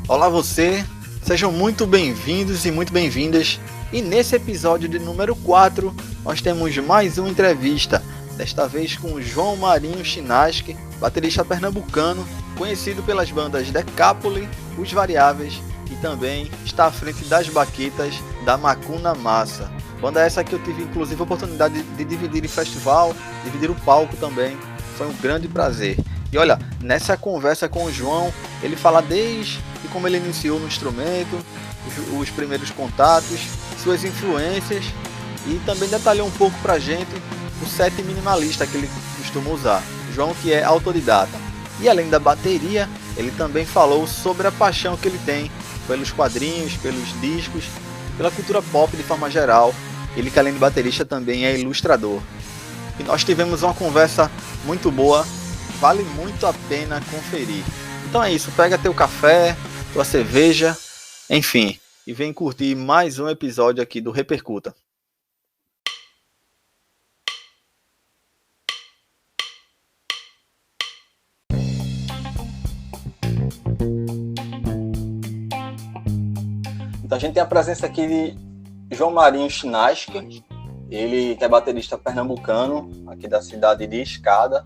Olá você, sejam muito bem-vindos e muito bem-vindas. E nesse episódio de número 4, nós temos mais uma entrevista, desta vez com o João Marinho Chinaski, baterista pernambucano, conhecido pelas bandas Decapoli, Os Variáveis e também está à frente das baquetas da Macuna Massa. Banda essa que eu tive inclusive a oportunidade de dividir em festival, dividir o palco também, foi um grande prazer. E olha, nessa conversa com o João, ele fala desde como ele iniciou no instrumento, os primeiros contatos, suas influências e também detalhou um pouco pra gente o set minimalista que ele costuma usar. João, que é autodidata. E além da bateria, ele também falou sobre a paixão que ele tem pelos quadrinhos, pelos discos, pela cultura pop de forma geral. Ele, que além de baterista, também é ilustrador. E nós tivemos uma conversa muito boa, vale muito a pena conferir. Então é isso, pega teu café, tua cerveja, enfim, e vem curtir mais um episódio aqui do Repercuta. Então a gente tem a presença aqui de João Marinho Chinaski, ele que é baterista pernambucano, aqui da cidade de Escada.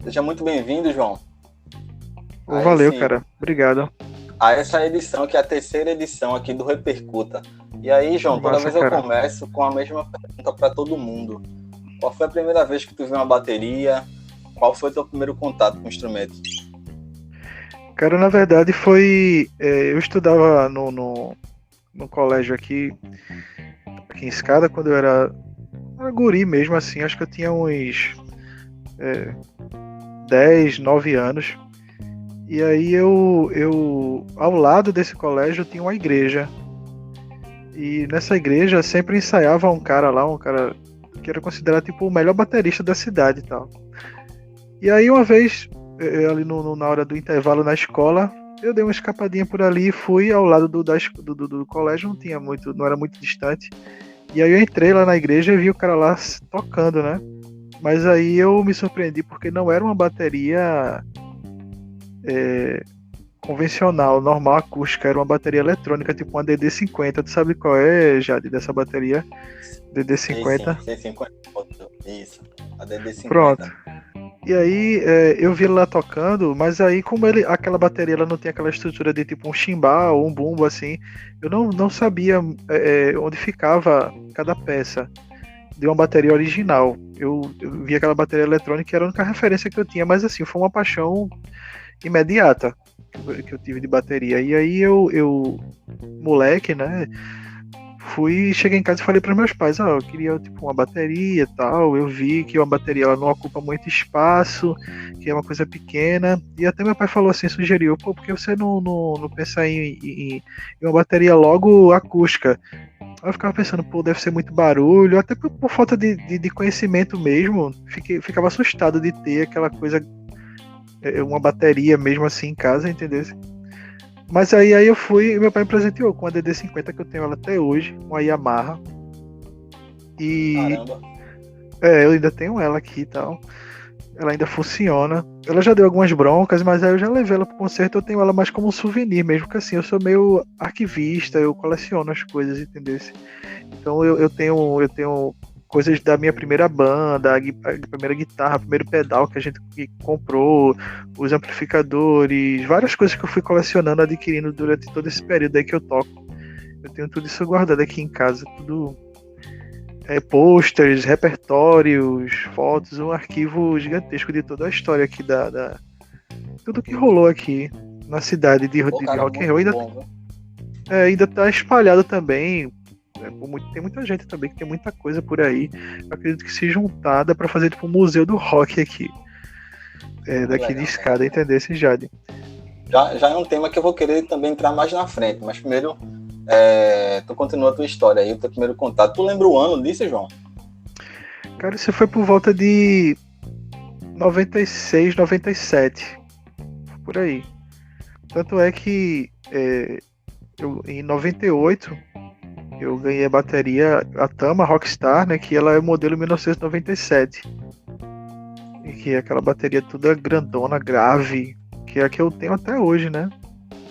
Seja muito bem-vindo, João. Valeu, cara. Obrigado. A essa edição, que é a terceira edição aqui do Repercuta. E aí, João, toda vez eu começo com a mesma pergunta para todo mundo. Qual foi a primeira vez que tu viu uma bateria? Qual foi o teu primeiro contato com o instrumento? Cara, na verdade foi... eu estudava no colégio aqui em Escada, quando eu era guri mesmo, assim. Acho que eu tinha uns 10, 9 anos. E aí eu ao lado desse colégio tinha uma igreja. E nessa igreja sempre ensaiava um cara lá, um cara que era considerado tipo o melhor baterista da cidade e tal. E aí uma vez, ali na hora do intervalo na escola, eu dei uma escapadinha por ali e fui ao lado do colégio, não era muito distante. E aí eu entrei lá na igreja e vi o cara lá tocando, né? Mas aí eu me surpreendi porque não era uma bateria convencional, normal, acústica, era uma bateria eletrônica, tipo uma DD50. Tu sabe qual é, Jade, dessa bateria? DD50? Sim, isso, a DD50. Pronto. E aí eu vi ele lá tocando, mas aí como aquela bateria ela não tem aquela estrutura de tipo um chimbal ou um bumbo assim, eu não sabia onde ficava cada peça de uma bateria original. Eu vi aquela bateria eletrônica, que era a única referência que eu tinha, mas assim, foi uma paixão imediata que eu tive de bateria. E aí eu moleque, né, cheguei em casa e falei para meus pais, eu queria tipo uma bateria e tal. Eu vi que uma bateria ela não ocupa muito espaço, que é uma coisa pequena, e até meu pai falou assim, sugeriu, por que você não pensar em uma bateria logo acústica? Aí eu ficava pensando, deve ser muito barulho, até por falta de conhecimento mesmo, ficava assustado de ter aquela coisa, uma bateria mesmo assim em casa, entendeu? Mas aí eu fui e meu pai me presenteou com a DD50, que eu tenho ela até hoje, uma Yamaha. E Caramba. eu ainda tenho ela aqui e tal. Ela ainda funciona. Ela já deu algumas broncas, mas aí eu já levei ela pro concerto. Eu tenho ela mais como um souvenir mesmo, que assim, eu sou meio arquivista, eu coleciono as coisas, entendeu? Então eu tenho coisas da minha primeira banda, a primeira guitarra, o primeiro pedal que a gente comprou, os amplificadores, várias coisas que eu fui colecionando, adquirindo durante todo esse período aí que eu toco. Eu tenho tudo isso guardado aqui em casa, tudo posters, repertórios, fotos, um arquivo gigantesco de toda a história aqui tudo que rolou aqui na cidade de rock and roll. Ainda tá espalhado também. Tem muita gente também que tem muita coisa por aí. Eu acredito que se juntar dá pra fazer tipo um museu do rock aqui, daqui de Escada, entendeu, esse Jade? Já é um tema que eu vou querer também entrar mais na frente, mas primeiro tu continua a tua história aí, o teu primeiro contato. Tu lembra o ano disso, João? Cara, isso foi por volta de 96, 97, por aí. Tanto é que em 98 eu ganhei a bateria, a Tama Rockstar, né, que ela é o modelo 1997. E que é aquela bateria toda grandona, grave, que é a que eu tenho até hoje, né?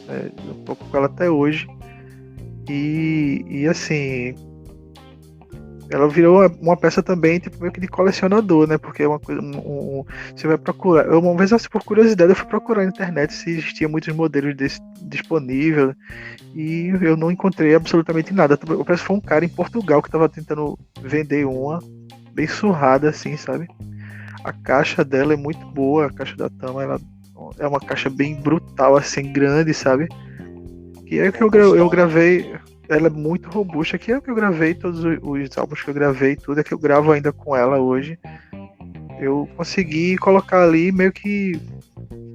né? Eu toco com ela até hoje. E assim, ela virou uma peça também, tipo, meio que de colecionador, né? Porque é uma coisa. Você vai procurar. Uma vez, assim, por curiosidade, eu fui procurar na internet se existia muitos modelos desse disponível. E eu não encontrei absolutamente nada. Parece que foi um cara em Portugal que tava tentando vender uma, bem surrada, assim, sabe? A caixa dela é muito boa, a caixa da Tama, ela é uma caixa bem brutal, assim, grande, sabe? Que é que eu gravei. Ela é muito robusta, que é o que eu gravei, todos os álbuns que eu gravei, tudo é que eu gravo ainda com ela hoje. Eu consegui colocar ali meio que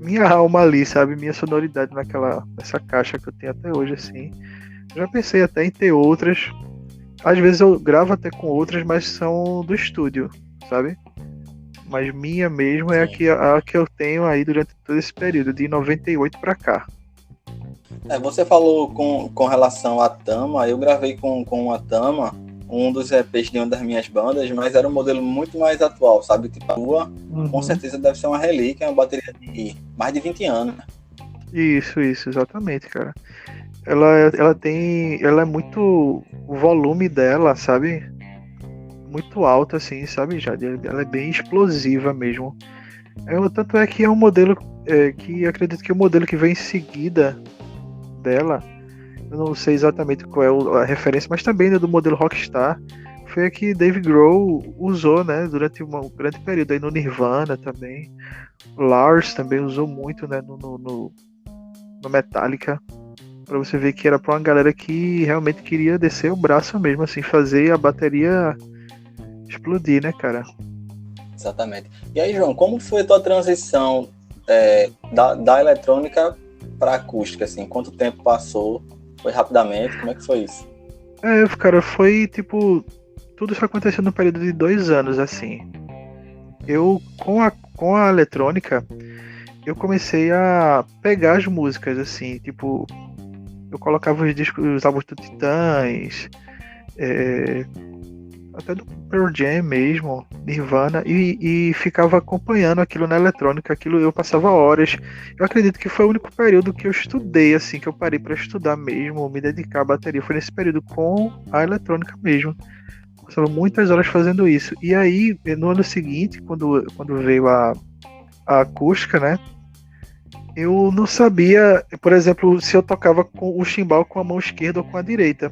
minha alma ali, sabe? Minha sonoridade nessa caixa que eu tenho até hoje, assim. Já pensei até em ter outras. Às vezes eu gravo até com outras, mas são do estúdio, sabe? Mas minha mesmo é Sim. a que eu tenho aí durante todo esse período, de 98 pra cá. Você falou com relação à Tama, eu gravei com a Tama um dos EPs de uma das minhas bandas, mas era um modelo muito mais atual, sabe? Tipo, a tua, com Uhum. certeza deve ser uma relíquia, uma bateria de mais de 20 anos. Né? Isso, exatamente, cara. Ela é muito, o volume dela, sabe? Muito alto, assim, sabe, Jade? Ela é bem explosiva mesmo. Tanto é que é um modelo que acredito que o modelo que vem em seguida dela, eu não sei exatamente qual é a referência, mas também do modelo Rockstar, foi a que Dave Grohl usou, né, durante um grande período aí no Nirvana também. Lars também usou muito, né, no Metallica, para você ver que era para uma galera que realmente queria descer o braço mesmo, assim, fazer a bateria explodir, né, cara? Exatamente. E aí, João, como foi a tua transição da eletrônica para acústica? Assim? Quanto tempo passou? Foi rapidamente? Como é que foi isso? Cara, foi tipo. Tudo isso aconteceu no período de 2 anos, assim. Eu, com a eletrônica, eu comecei a pegar as músicas, assim, tipo. Eu colocava os discos, os álbuns do Titãs, é, até do Pearl Jam mesmo, Nirvana, e ficava acompanhando aquilo na eletrônica, aquilo eu passava horas. Eu acredito que foi o único período que eu estudei, assim, que eu parei para estudar mesmo, me dedicar à bateria, foi nesse período com a eletrônica mesmo. Passava muitas horas fazendo isso. E aí, no ano seguinte, quando veio a acústica, né? Eu não sabia, por exemplo, se eu tocava com o chimbal com a mão esquerda ou com a direita.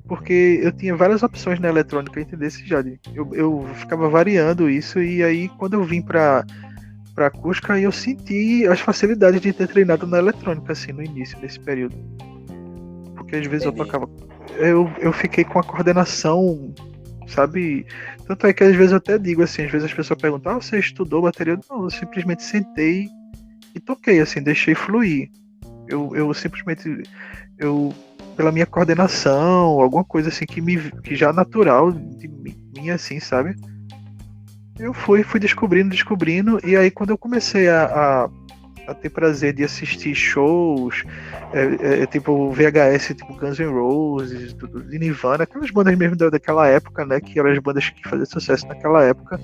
Porque eu tinha várias opções na eletrônica, entendesse, Jade? Eu ficava variando isso, e aí quando eu vim pra acústica, eu senti as facilidades de ter treinado na eletrônica, assim, no início desse período. Porque às vezes eu Entendi. tocava. Eu fiquei com a coordenação, sabe? Tanto é que às vezes eu até digo assim, às vezes as pessoas perguntam, você estudou bateria? Não, eu simplesmente sentei e toquei, assim, deixei fluir. Eu simplesmente, eu, pela minha coordenação, alguma coisa assim que já é natural de mim, assim, sabe? Eu fui descobrindo, e aí quando eu comecei a ter prazer de assistir shows, tipo VHS, tipo Guns N' Roses, de Nirvana, aquelas bandas mesmo daquela época, né? Que eram as bandas que faziam sucesso naquela época,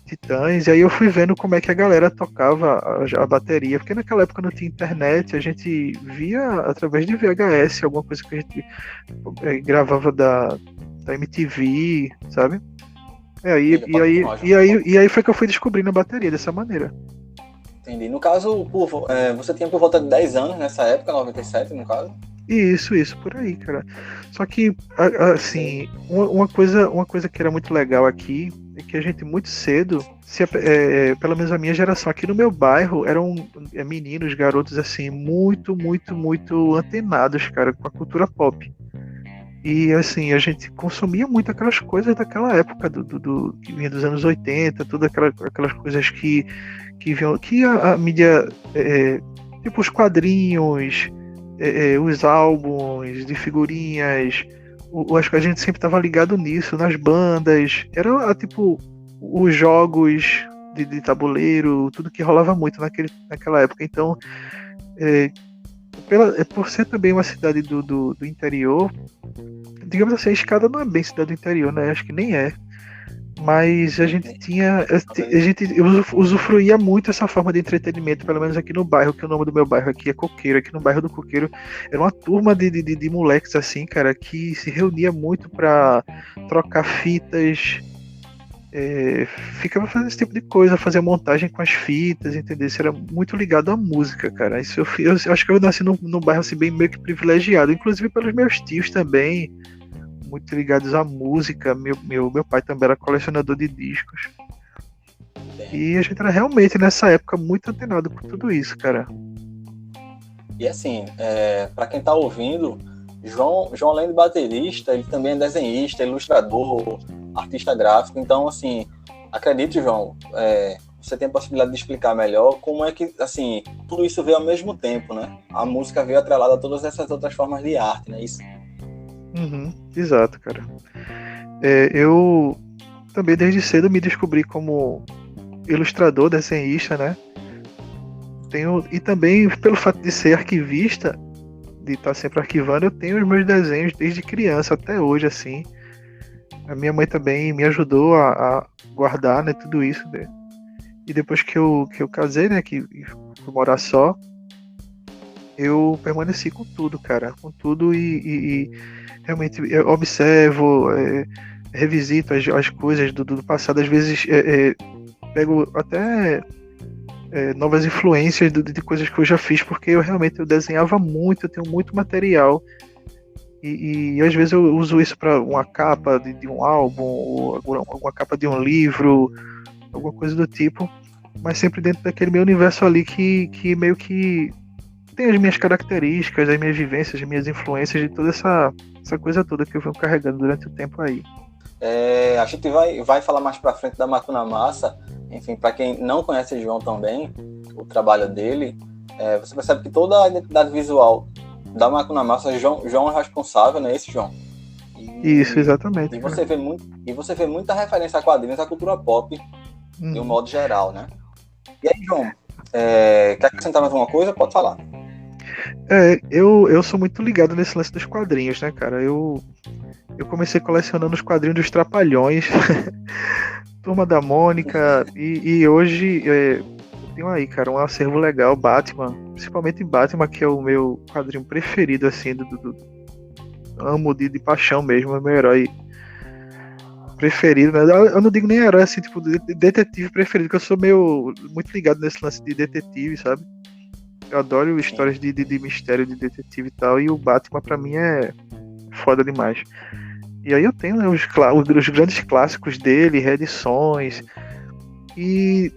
Titãs, e aí eu fui vendo como é que a galera tocava a bateria, porque naquela época não tinha internet, a gente via através de VHS, alguma coisa que a gente gravava da MTV, sabe? Liga para E aí foi que eu fui descobrindo a bateria dessa maneira. Entendi. No caso, você tinha por volta de 10 anos nessa época, 97 no caso? Isso, por aí, cara. Só que, Sim. assim, uma coisa que era muito legal aqui é que a gente muito cedo, pelo menos a minha geração aqui no meu bairro, eram meninos, garotos, assim, muito antenados, cara, com a cultura pop. E, assim, a gente consumia muito aquelas coisas daquela época, que vinha dos anos 80, todas aquelas coisas que a mídia, tipo os quadrinhos, os álbuns de figurinhas, acho que a gente sempre estava ligado nisso, nas bandas, era tipo os jogos de tabuleiro, tudo que rolava muito naquela época. Então, é, por ser também uma cidade do interior, digamos assim, a Escada não é bem cidade do interior, né? Acho que nem é. Mas a gente tinha. A gente usufruía muito essa forma de entretenimento, pelo menos aqui no bairro, que o nome do meu bairro aqui é Coqueiro. Aqui no bairro do Coqueiro era uma turma de moleques assim, cara, que se reunia muito pra trocar fitas. Ficava fazendo esse tipo de coisa, fazer montagem com as fitas, entendeu? Isso era muito ligado à música, cara. Isso eu acho que eu nasci num bairro assim, bem meio que privilegiado, inclusive pelos meus tios também, muito ligados à música. Meu pai também era colecionador de discos. E a gente era realmente nessa época muito antenado por tudo isso, cara. E assim, para quem tá ouvindo, João, além de baterista, ele também é desenhista, ilustrador, artista gráfico. Então, assim, acredite, João, você tem a possibilidade de explicar melhor como é que, assim, tudo isso veio ao mesmo tempo, né? A música veio atrelada a todas essas outras formas de arte, não é isso? Exato, cara. Eu também desde cedo me descobri como ilustrador, desenhista, né? E também pelo fato de ser arquivista, de estar sempre arquivando, eu tenho os meus desenhos desde criança até hoje, assim. A minha mãe também me ajudou a guardar, né, tudo isso, né? E depois que eu casei, né, que fui morar só, eu permaneci com tudo, cara, com tudo e realmente eu observo, revisito as coisas do passado, às vezes pego até novas influências de coisas que eu já fiz, porque eu desenhava muito, eu tenho muito material e às vezes eu uso isso para uma capa de um álbum ou alguma capa de um livro, alguma coisa do tipo, mas sempre dentro daquele meu universo ali que meio que tem as minhas características, as minhas vivências, as minhas influências de toda essa coisa toda que eu venho carregando durante o tempo aí. A gente vai falar mais pra frente da Macuna Massa. Enfim, para quem não conhece o João também, o trabalho dele, você percebe que toda a identidade visual da Macuna Massa, João é responsável, não é esse, João? Isso, exatamente. E você vê muita referência a quadrinhos, à cultura pop, de um modo geral, né? E aí, João, quer acrescentar mais alguma coisa? Pode falar. Eu sou muito ligado nesse lance dos quadrinhos, né, cara? Eu comecei colecionando os quadrinhos dos Trapalhões, Turma da Mônica, e hoje eu tenho aí, cara, um acervo legal, Batman, principalmente Batman, que é o meu quadrinho preferido, assim, amo de paixão mesmo, é o meu herói preferido, né? Eu não digo nem herói, assim, tipo, detetive preferido, porque eu sou muito ligado nesse lance de detetive, sabe? Eu adoro histórias de mistério, de detetive e tal, e o Batman pra mim é foda demais. E aí eu tenho, né, os grandes clássicos dele, reedições, e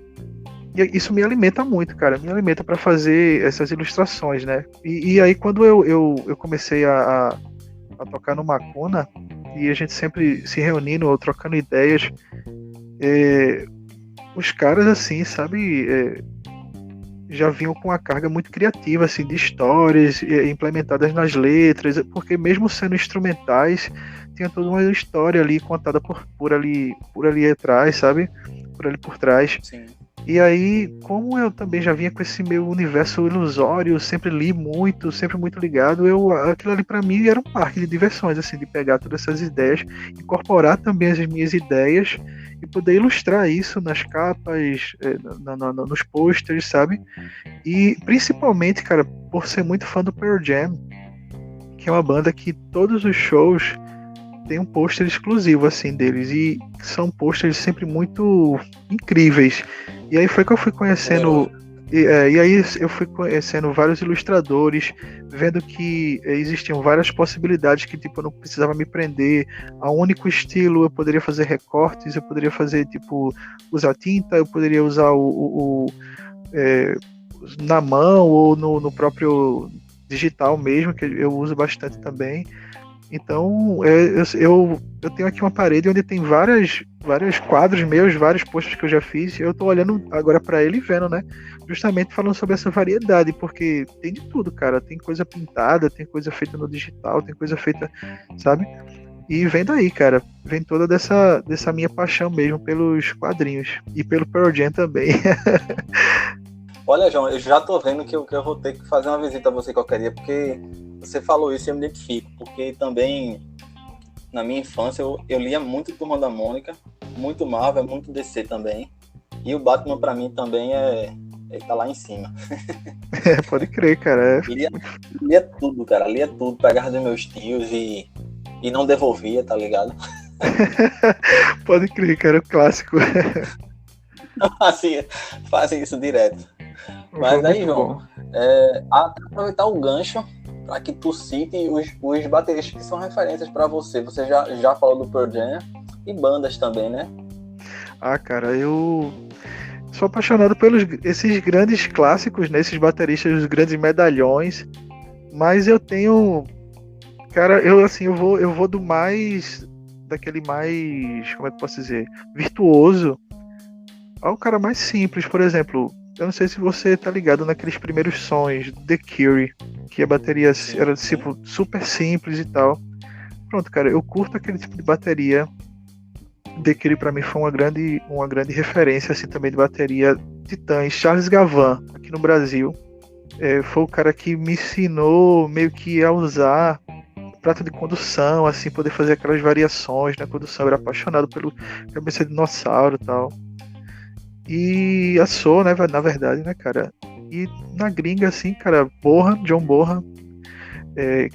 isso me alimenta muito, cara, me alimenta para fazer essas ilustrações, né? E aí quando eu comecei a tocar no Macuna, e a gente sempre se reunindo ou trocando ideias, os caras, assim, sabe, já vinham com uma carga muito criativa, assim, de histórias implementadas nas letras, porque mesmo sendo instrumentais, tinha toda uma história ali contada por ali atrás, sabe? Por ali por trás. Sim. E aí, como eu também já vinha com esse meu universo ilusório, sempre li muito, sempre muito ligado, aquilo ali para mim era um parque de diversões, assim, de pegar todas essas ideias, incorporar também as minhas ideias e poder ilustrar isso nas capas, nos posters, sabe? E principalmente, cara, por ser muito fã do Pearl Jam, que é uma banda que todos os shows tem um pôster exclusivo, assim, deles, e são pôsteres sempre muito incríveis. E aí foi que eu fui conhecendo... E aí eu fui conhecendo vários ilustradores, vendo que existiam várias possibilidades que, tipo, eu não precisava me prender a um único estilo, eu poderia fazer recortes, eu poderia fazer, tipo, usar tinta, eu poderia usar na mão ou no próprio digital mesmo, que eu uso bastante também. Então, eu tenho aqui uma parede onde tem vários quadros meus, vários posts que eu já fiz, e eu tô olhando agora para ele e vendo, né? Justamente falando sobre essa variedade, porque tem de tudo, cara. Tem coisa pintada, tem coisa feita no digital, tem coisa feita, sabe? E vem daí, cara. Vem toda dessa minha paixão mesmo pelos quadrinhos. E pelo Pearl Jam também. Olha, João, eu já tô vendo que eu vou ter que fazer uma visita a você qualquer dia, porque você falou isso e eu me identifico, porque também na minha infância eu lia muito Turma da Mônica, muito Marvel, é muito DC também. E o Batman, pra mim, também ele tá lá em cima. Pode crer, cara. Lia tudo, cara. Lia tudo, pegava dos meus tios e não devolvia, tá ligado? Pode crer, cara, o clássico. Fazem isso direto. Mas aí, João, aproveitar o gancho para que tu cite os bateristas que são referências para você. Você já falou do Pearl Jam e bandas também, né? Cara, eu sou apaixonado pelos esses grandes clássicos, né? Esses bateristas, os grandes medalhões. Mas eu tenho, cara, eu vou do mais, daquele mais, como é que eu posso dizer, virtuoso, ao cara mais simples. Por exemplo, eu não sei se você tá ligado naqueles primeiros sons The Cure, que a bateria era tipo super simples e tal. Pronto, cara, eu curto aquele tipo de bateria. The Cure pra mim foi uma grande referência assim também de bateria. Titãs, Charles Gavan, aqui no Brasil, foi o cara que me ensinou meio que a usar prato de condução, assim, poder fazer aquelas variações na condução. Eu era apaixonado pelo cabeça de dinossauro e tal. E a Soul, né, na verdade, né, cara? E na gringa, assim, cara, John Bonham,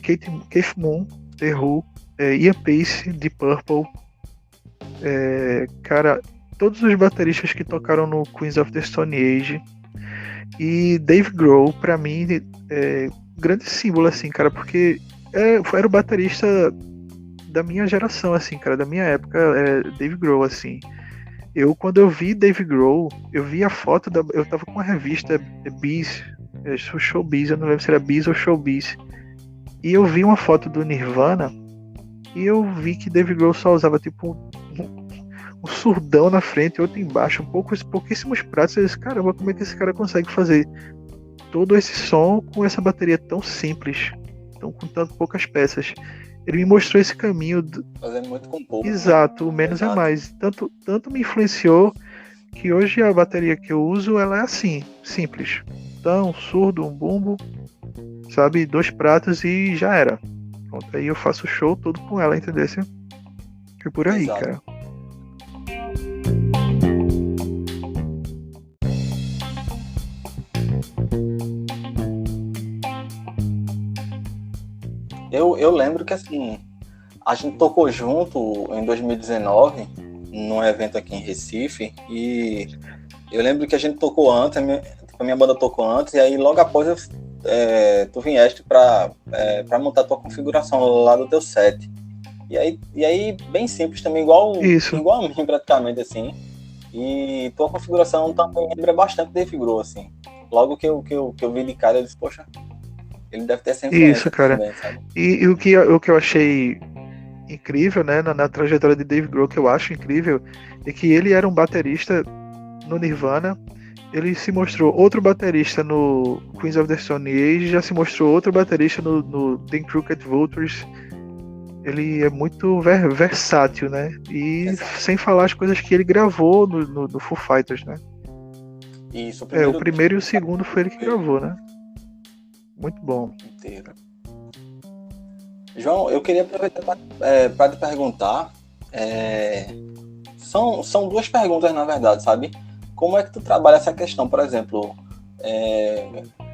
Keith Moon, The Who, Ian Pace, Deep Purple, cara, todos os bateristas que tocaram no Queens of the Stone Age. E Dave Grohl, pra mim, grande símbolo, assim, cara, porque era o baterista da minha geração, assim, cara, da minha época, Dave Grohl, assim. Quando eu vi Dave Grohl, eu vi a foto eu tava com uma revista Biz, Showbiz, eu não lembro se era Biz ou Showbiz, e eu vi uma foto do Nirvana e eu vi que Dave Grohl só usava tipo um surdão na frente e outro embaixo, pouquíssimos pratos. Eu disse, caramba, como é que esse cara consegue fazer todo esse som com essa bateria tão simples, com tanto poucas peças? Ele me mostrou esse caminho. Fazendo muito com pouco. Exato, o menos é mais. Tanto me influenciou que hoje a bateria que eu uso, ela é assim, simples. Então, um surdo, um bumbo, sabe, 2 pratos e já era. Pronto, aí eu faço o show todo com ela, entendeu? Foi por aí, exato, cara. Eu lembro que assim, a gente tocou junto em 2019 num evento aqui em Recife, e eu lembro que a gente tocou antes, a minha banda tocou antes, e aí logo após tu vieste para montar a tua configuração lá do teu set. E aí bem simples também, igual a mim praticamente, assim. E tua configuração também lembra bastante Dave Grohl, assim. Logo que eu vi de cara, eu disse, poxa, ele deve ter essa influência. Isso, cara. Também, sabe? E o que eu achei incrível, né, na trajetória de Dave Grohl, que eu acho incrível, é que ele era um baterista no Nirvana, ele se mostrou outro baterista no Queens of the Stone Age, já se mostrou outro baterista no The Crooked Vultures. Ele é muito versátil, né? E exato, sem falar as coisas que ele gravou no Foo Fighters, né? Isso, o primeiro e o segundo foi ele que gravou, né? Muito bom. Inteiro. João, eu queria aproveitar para te perguntar. São 2 perguntas, na verdade, sabe? Como é que tu trabalha essa questão, por exemplo?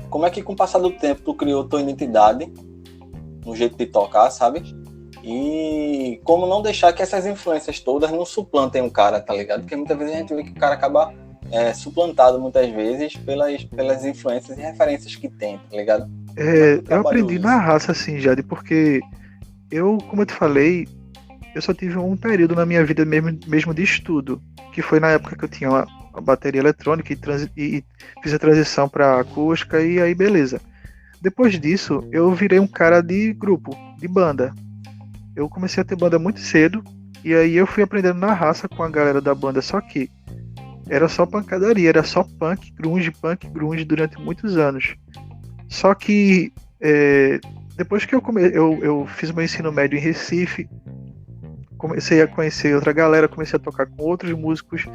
Como é que com o passar do tempo tu criou tua identidade no jeito de tocar, sabe? E como não deixar que essas influências todas não suplantem o cara, tá ligado? Porque muitas vezes a gente vê que o cara acaba suplantado muitas vezes pelas influências e referências que tem, tá ligado? Eu aprendi na raça, assim, Jade, porque como eu te falei, eu só tive um período na minha vida mesmo de estudo, que foi na época que eu tinha uma bateria eletrônica e fiz a transição para acústica, e aí beleza. Depois disso, eu virei um cara de grupo, de banda. Eu comecei a ter banda muito cedo, e aí eu fui aprendendo na raça com a galera da banda, só que era só pancadaria, era só punk grunge durante muitos anos. Só que depois que eu fiz meu ensino médio em Recife, comecei a conhecer outra galera, comecei a tocar com outros músicos,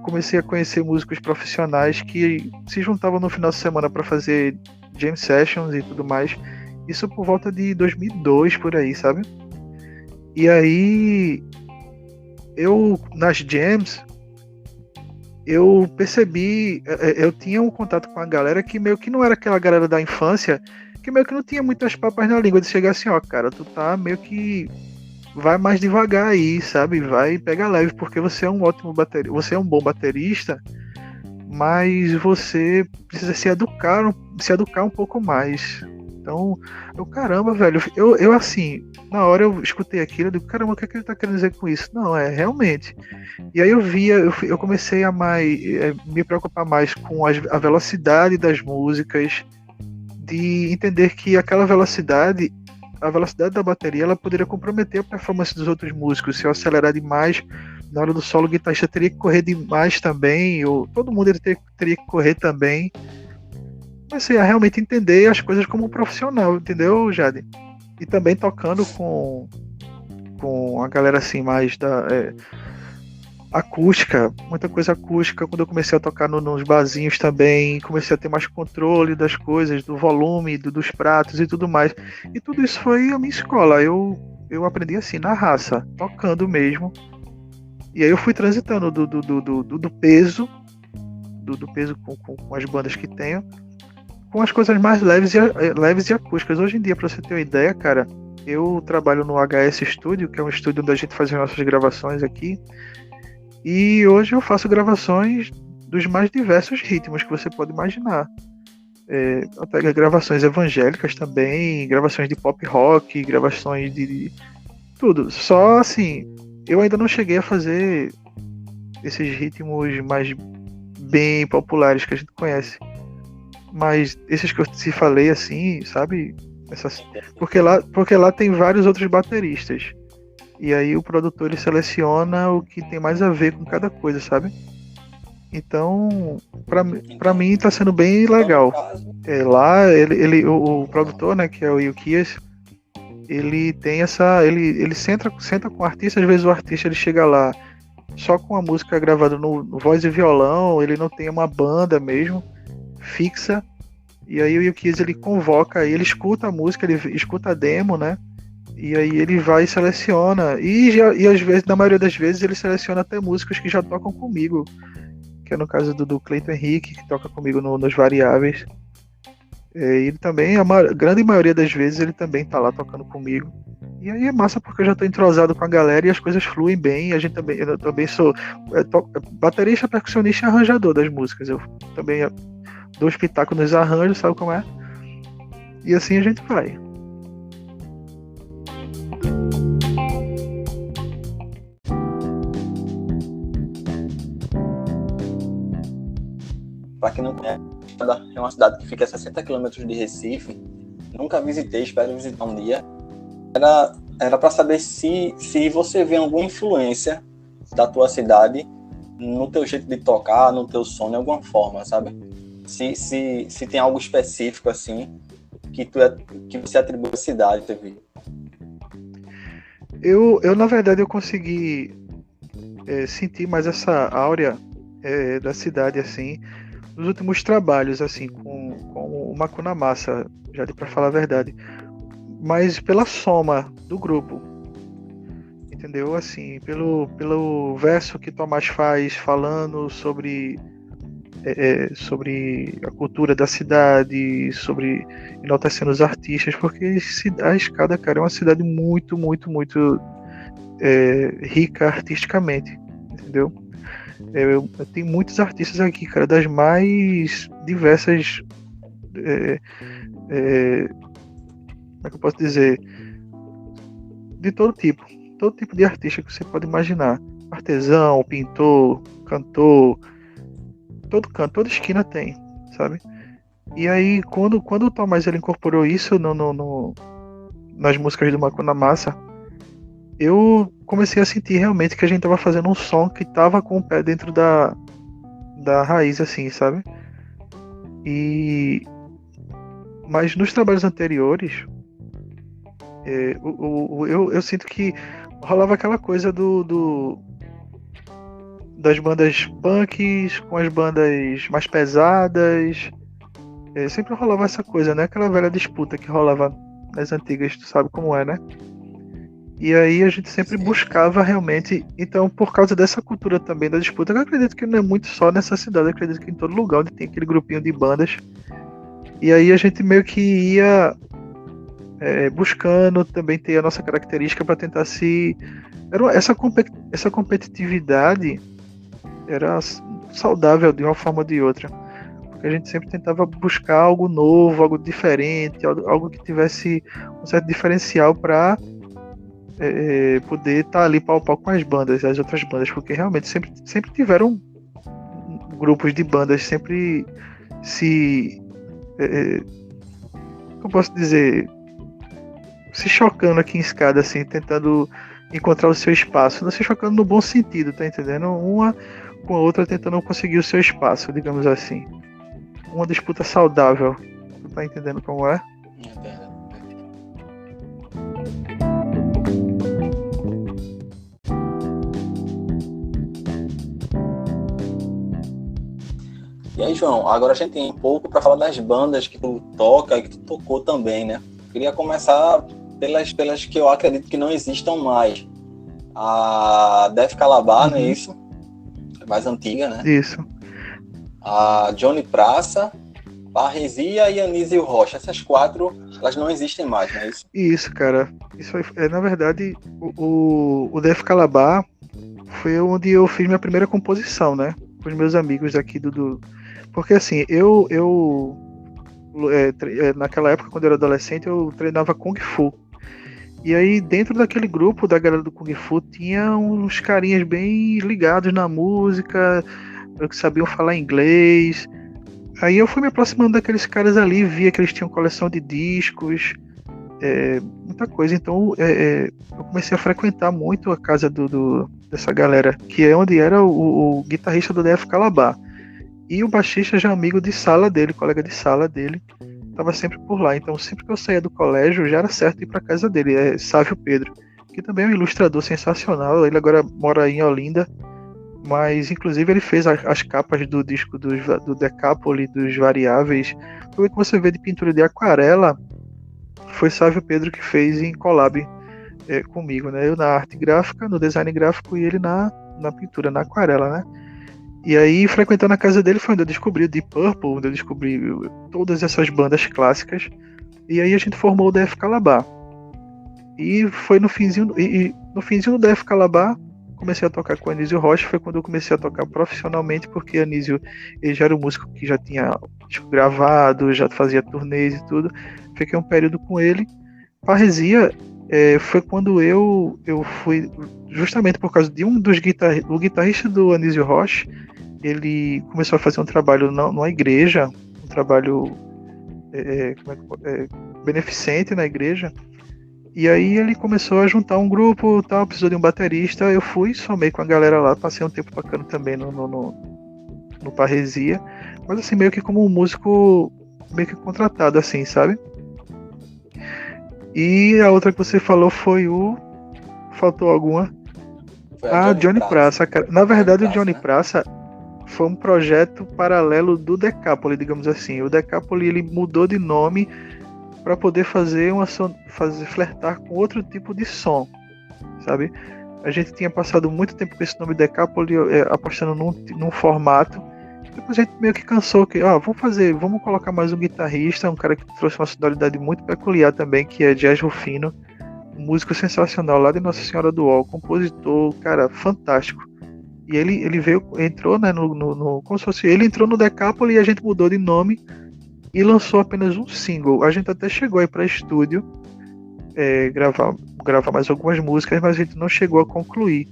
comecei a conhecer músicos profissionais que se juntavam no final de semana para fazer jam sessions e tudo mais. Isso por volta de 2002, por aí, sabe? E aí eu nas jams, eu percebi, eu tinha um contato com a galera que meio que não era aquela galera da infância, que meio que não tinha muitas papas na língua de chegar assim, ó, cara, tu tá meio que vai mais devagar aí, sabe? Vai pegar leve, porque você é um ótimo baterista, você é um bom baterista, mas você precisa se educar um pouco mais. Então, caramba, velho, eu assim, na hora eu escutei aquilo, eu digo, caramba, o que é que ele tá querendo dizer com isso? Não, realmente. E aí eu comecei a me preocupar mais com a velocidade das músicas, de entender que aquela velocidade, a velocidade da bateria, ela poderia comprometer a performance dos outros músicos. Se eu acelerar demais, na hora do solo, o guitarrista teria que correr demais também, ou todo mundo teria que correr também. Mas assim, é realmente entender as coisas como um profissional, entendeu, Jade? E também tocando com a galera assim mais da acústica, muita coisa acústica. Quando eu comecei a tocar nos barzinhos também, comecei a ter mais controle das coisas, do volume, dos pratos e tudo mais. E tudo isso foi a minha escola. Eu aprendi assim, na raça, tocando mesmo. E aí eu fui transitando do peso, do peso com as bandas que tenho, com as coisas mais leves e acústicas. Hoje em dia, pra você ter uma ideia, cara, eu trabalho no HS Studio, que é um estúdio onde a gente faz as nossas gravações aqui. E hoje eu faço gravações dos mais diversos ritmos que você pode imaginar. Até gravações evangélicas também, gravações de pop rock, gravações de tudo. Só assim, eu ainda não cheguei a fazer esses ritmos mais bem populares que a gente conhece. Mas esses que eu te falei assim, sabe? Porque lá tem vários outros bateristas. E aí o produtor ele seleciona o que tem mais a ver com cada coisa, sabe? Então, pra mim tá sendo bem legal. Lá o produtor, né, que é o Yukias, ele tem ele senta com o artista. Às vezes o artista ele chega lá só com a música gravada no voz e violão, ele não tem uma banda mesmo fixa. E aí o Yukias ele convoca, ele escuta a música, ele escuta a demo, né? E aí ele vai e seleciona. E às vezes, na maioria das vezes, ele seleciona até músicas que já tocam comigo. Que é no caso do Cleiton Henrique, que toca comigo nos Variáveis. Ele também, grande maioria das vezes, ele também tá lá tocando comigo. E aí é massa porque eu já tô entrosado com a galera e as coisas fluem bem. Eu também sou baterista, percussionista e arranjador das músicas. Eu também dou espetáculo nos arranjos, sabe como é? E assim a gente vai. Para quem não conhece, é uma cidade que fica a 60 km de Recife. Nunca visitei, espero visitar um dia. Era para saber se você vê alguma influência da tua cidade no teu jeito de tocar, no teu som, de alguma forma, sabe? Se tem algo específico assim que você atribui à cidade, teve. Eu na verdade, eu consegui sentir mais essa áurea da cidade, assim, nos últimos trabalhos, assim, com o Macuna Massa, já de pra falar a verdade, mas pela soma do grupo, entendeu? Assim, pelo verso que Tomás faz falando sobre a cultura da cidade, sobre enaltecendo os artistas, porque a Escada, cara, é uma cidade muito, muito, muito rica artisticamente, entendeu? Tem muitos artistas aqui, cara, das mais diversas como é que eu posso dizer, de todo tipo de artista que você pode imaginar, artesão, pintor, cantor, todo canto, toda esquina tem, sabe? E aí quando o Tomás ele incorporou isso nas músicas do Macuna Massa, eu comecei a sentir realmente que a gente tava fazendo um som que tava com o pé dentro da raiz, assim, sabe? Mas nos trabalhos anteriores, eu sinto que rolava aquela coisa das bandas punks com as bandas mais pesadas. Sempre rolava essa coisa, né? Aquela velha disputa que rolava nas antigas, tu sabe como é, né? E aí a gente sempre buscava realmente. Então, por causa dessa cultura também da disputa, eu acredito que não é muito só nessa cidade, eu acredito que em todo lugar onde tem aquele grupinho de bandas. E aí a gente meio que ia buscando também ter a nossa característica para tentar se. Essa competitividade era saudável de uma forma ou de outra. Porque a gente sempre tentava buscar algo novo, algo diferente, algo que tivesse um certo diferencial para poder estar ali pau a pau com as outras bandas, porque realmente sempre tiveram grupos de bandas, sempre se. Como eu posso dizer? Se chocando aqui em escada, assim, tentando encontrar o seu espaço. Não se chocando no bom sentido, tá entendendo? Uma com a outra tentando conseguir o seu espaço, digamos assim. Uma disputa saudável. Tu tá entendendo como é? E aí, João, agora a gente tem um pouco para falar das bandas que tu toca e que tu tocou também, né? Queria começar pelas que eu acredito que não existam mais. A Def Calabar, não é isso? Mais antiga, né? Isso. A Johnny Praça, Parresia e Anísio Rocha. Essas 4, elas não existem mais, não é isso? Isso, cara. Isso na verdade, o Def Calabar foi onde eu fiz minha primeira composição, né? Com os meus amigos aqui Porque assim, naquela época, quando eu era adolescente, eu treinava Kung Fu. E aí, dentro daquele grupo da galera do Kung Fu, tinha uns carinhas bem ligados na música, que sabiam falar inglês. Aí eu fui me aproximando daqueles caras ali, via que eles tinham coleção de discos, muita coisa. Então, eu comecei a frequentar muito a casa dessa galera, que é onde era o guitarrista do Def Calabar. E o baixista já amigo de sala dele, colega de sala dele, estava sempre por lá. Então, sempre que eu saía do colégio, já era certo ir para casa dele. É Sávio Pedro, que também é um ilustrador sensacional. Ele agora mora aí em Olinda, mas inclusive ele fez as capas do disco do Decapoli, dos Variáveis. Tudo que você vê de pintura de aquarela foi Sávio Pedro que fez em collab comigo, né? Eu na arte gráfica, no design gráfico, e ele na pintura, na aquarela, né? E aí, frequentando a casa dele, foi onde eu descobri o Deep Purple, onde eu descobri todas essas bandas clássicas. E aí a gente formou o Def Calabar. E foi no finzinho do Def Calabar, comecei a tocar com o Anísio Rocha. Foi quando eu comecei a tocar profissionalmente, porque Anísio, ele já era um músico que já tinha disco gravado, já fazia turnês e tudo. Fiquei um período com ele. Parresia foi quando eu fui, justamente por causa de do guitarrista do Anísio Rocha. Ele começou a fazer um trabalho numa igreja, um trabalho beneficente na igreja. E aí ele começou a juntar um grupo, tal, precisou de um baterista. Eu fui, somei com a galera lá, passei um tempo tocando também no Parresia, mas assim, meio que como um músico meio que contratado, assim, sabe? E a outra que você falou foi faltou alguma? Johnny Praça, cara. Na verdade, o Johnny Praça foi um projeto paralelo do Decapoli, digamos assim. O Decapoli, ele mudou de nome para poder flertar com outro tipo de som, sabe? A gente tinha passado muito tempo com esse nome Decapoli, apostando num formato. Depois a gente meio que cansou que, vamos colocar mais um guitarrista, um cara que trouxe uma sonoridade muito peculiar também, que é Jazz Rufino, um músico sensacional lá de Nossa Senhora do Ó, compositor, cara, fantástico. E ele entrou, né, como se fosse, ele entrou no Decapoli e a gente mudou de nome e lançou apenas um single. A gente até chegou aí para estúdio gravar mais algumas músicas, mas a gente não chegou a concluir.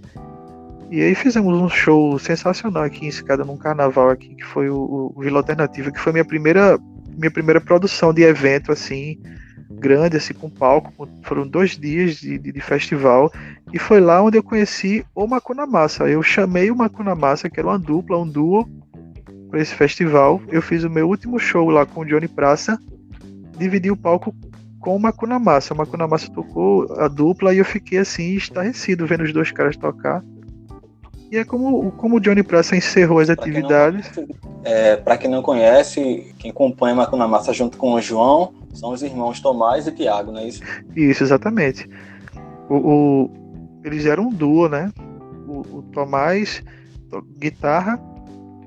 E aí fizemos um show sensacional aqui em Escada, num carnaval aqui, que foi o Vila Alternativa, que foi minha primeira produção de evento, assim, grande, assim, com palco. Foram 2 dias de festival, e foi lá onde eu conheci o Macuna Massa. Eu chamei o Macuna Massa, que era uma dupla, um duo, para esse festival. Eu fiz o meu último show lá com o Johnny Praça, dividi o palco com o Macuna Massa. O Macuna Massa tocou a dupla e eu fiquei assim, estarrecido vendo os 2 caras tocar. E é como o Johnny Praça encerrou as atividades. Para quem não conhece, quem acompanha Macuna Massa junto com o João são os irmãos Tomás e Tiago, não é isso? Isso, exatamente. Eles eram um duo, né? O Tomás, guitarra,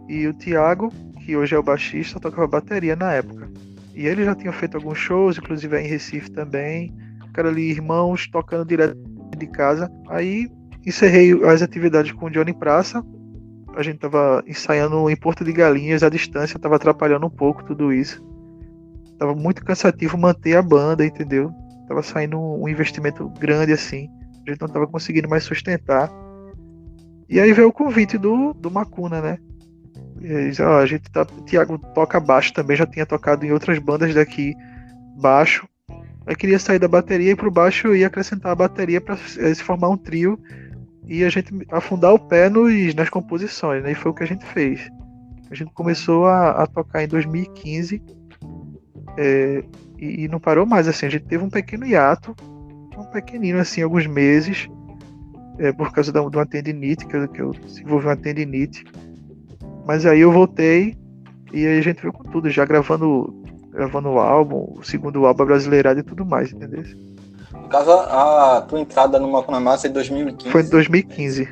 e o Thiago, que hoje é o baixista, tocava bateria na época. E eles já tinham feito alguns shows, inclusive aí em Recife também. Cara ali, irmãos, tocando direto de casa. Aí encerrei as atividades com o Johnny Praça. A gente tava ensaiando em Porto de Galinhas, à distância, tava atrapalhando um pouco tudo isso. Tava muito cansativo manter a banda, entendeu? Tava saindo um investimento grande assim. A gente não tava conseguindo mais sustentar. E aí veio o convite do Macuna, né? Eles, ó, o Thiago toca baixo também, já tinha tocado em outras bandas daqui, baixo. Aí queria sair da bateria e pro baixo ia acrescentar a bateria para se formar um trio e a gente afundar o pé nas composições, né? E foi o que a gente fez. A gente começou a tocar em 2015 e não parou mais, assim. A gente teve um pequeno hiato, um pequenino, assim, alguns meses, por causa de uma tendinite, que eu desenvolvi uma tendinite. Mas aí eu voltei e aí a gente veio com tudo, já gravando o álbum, o segundo álbum brasileirado e tudo mais, entendeu? No caso, a tua entrada no Macuna Massa é em 2015? Foi em 2015.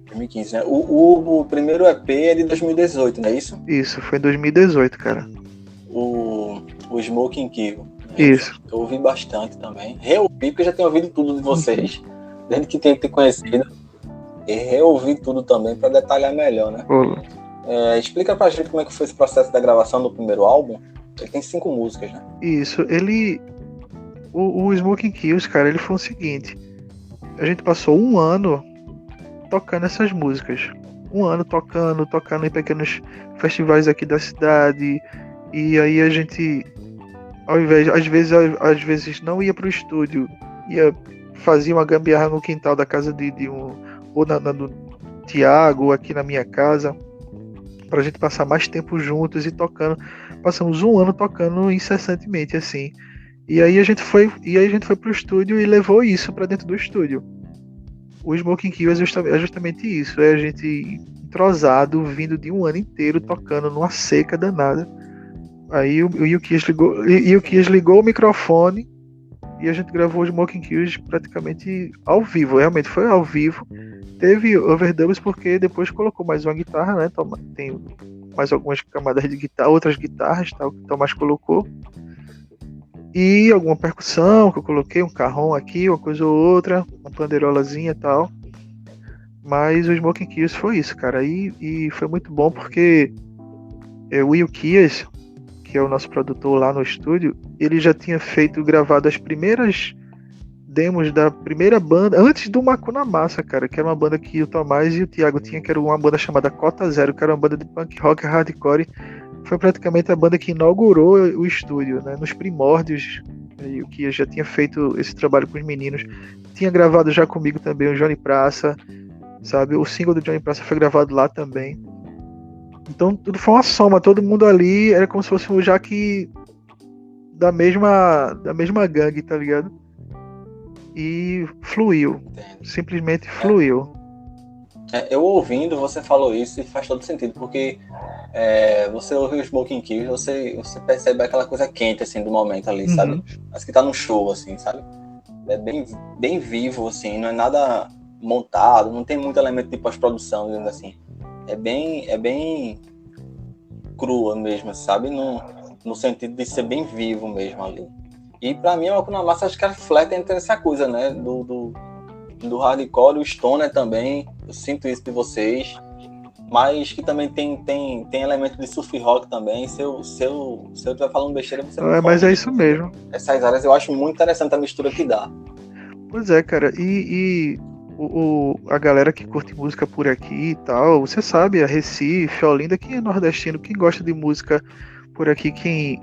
2015, né? O primeiro EP é de 2018, não é isso? Isso, foi em 2018, cara. O Smoking Kill. Isso. Eu ouvi bastante também. Reouvi, porque eu já tenho ouvido tudo de vocês, desde que tenho que ter conhecido. E reouvi tudo também para detalhar melhor, né? Explica pra gente como é que foi esse processo da gravação do primeiro álbum. Ele tem 5 músicas, né? Isso, o Smoking Kills, cara, ele foi o seguinte. A gente passou um ano tocando essas músicas. Um ano tocando em pequenos festivais aqui da cidade. E aí a gente, ao invés, às vezes não ia pro estúdio, fazia uma gambiarra no quintal da casa de um, ou do Thiago, ou aqui na minha casa, pra gente passar mais tempo juntos e tocando. Passamos um ano tocando incessantemente, assim. E aí a gente foi pro estúdio e levou isso pra dentro do estúdio. O Smoking Kill é justamente isso, é a gente entrosado, vindo de um ano inteiro tocando numa seca danada. Aí o Yukias ligou o microfone e a gente gravou o Smoking Kills praticamente ao vivo, realmente foi ao vivo. Teve overdubs porque depois colocou mais uma guitarra, né? Tem mais algumas camadas de guitarra, outras guitarras, tal, que o Tomás colocou. E alguma percussão que eu coloquei, um carrom aqui, uma coisa ou outra, uma pandeirolazinha e tal. Mas o Smoking Kills foi isso, cara. E foi muito bom porque o Yukias, que é o nosso produtor lá no estúdio, ele já tinha gravado as primeiras demos da primeira banda, antes do Macuna Massa, cara, que era uma banda que o Tomás e o Thiago tinham, que era uma banda chamada Cota Zero, que era uma banda de punk rock hardcore. Foi praticamente a banda que inaugurou o estúdio, né, nos primórdios, e o que já tinha feito esse trabalho com os meninos. Tinha gravado já comigo também o Johnny Praça, sabe? O single do Johnny Praça foi gravado lá também. Então tudo foi uma soma, todo mundo ali era como se fosse o Jaque da mesma gangue, tá ligado? E fluiu, simplesmente fluiu. Eu ouvindo, você falou isso e faz todo sentido, porque você ouve o Smoking Kills, você percebe aquela coisa quente, assim, do momento ali, sabe? Parece que tá num show, assim, sabe? É bem, bem vivo, assim, não é nada montado, não tem muito elemento de pós-produção, dizendo assim. É bem crua mesmo, sabe? No sentido de ser bem vivo mesmo ali. E pra mim, o Macuna Massa acho que reflete entre essa coisa, né? Do hardcore, o stoner também. Eu sinto isso de vocês. Mas que também tem elemento de surf rock também. Se eu estiver falando besteira, você me mas é isso mesmo. Essas áreas eu acho muito interessante a mistura que dá. Pois é, cara. A galera que curte música por aqui e tal, você sabe, a Recife, a Olinda, quem é nordestino, quem gosta de música por aqui, quem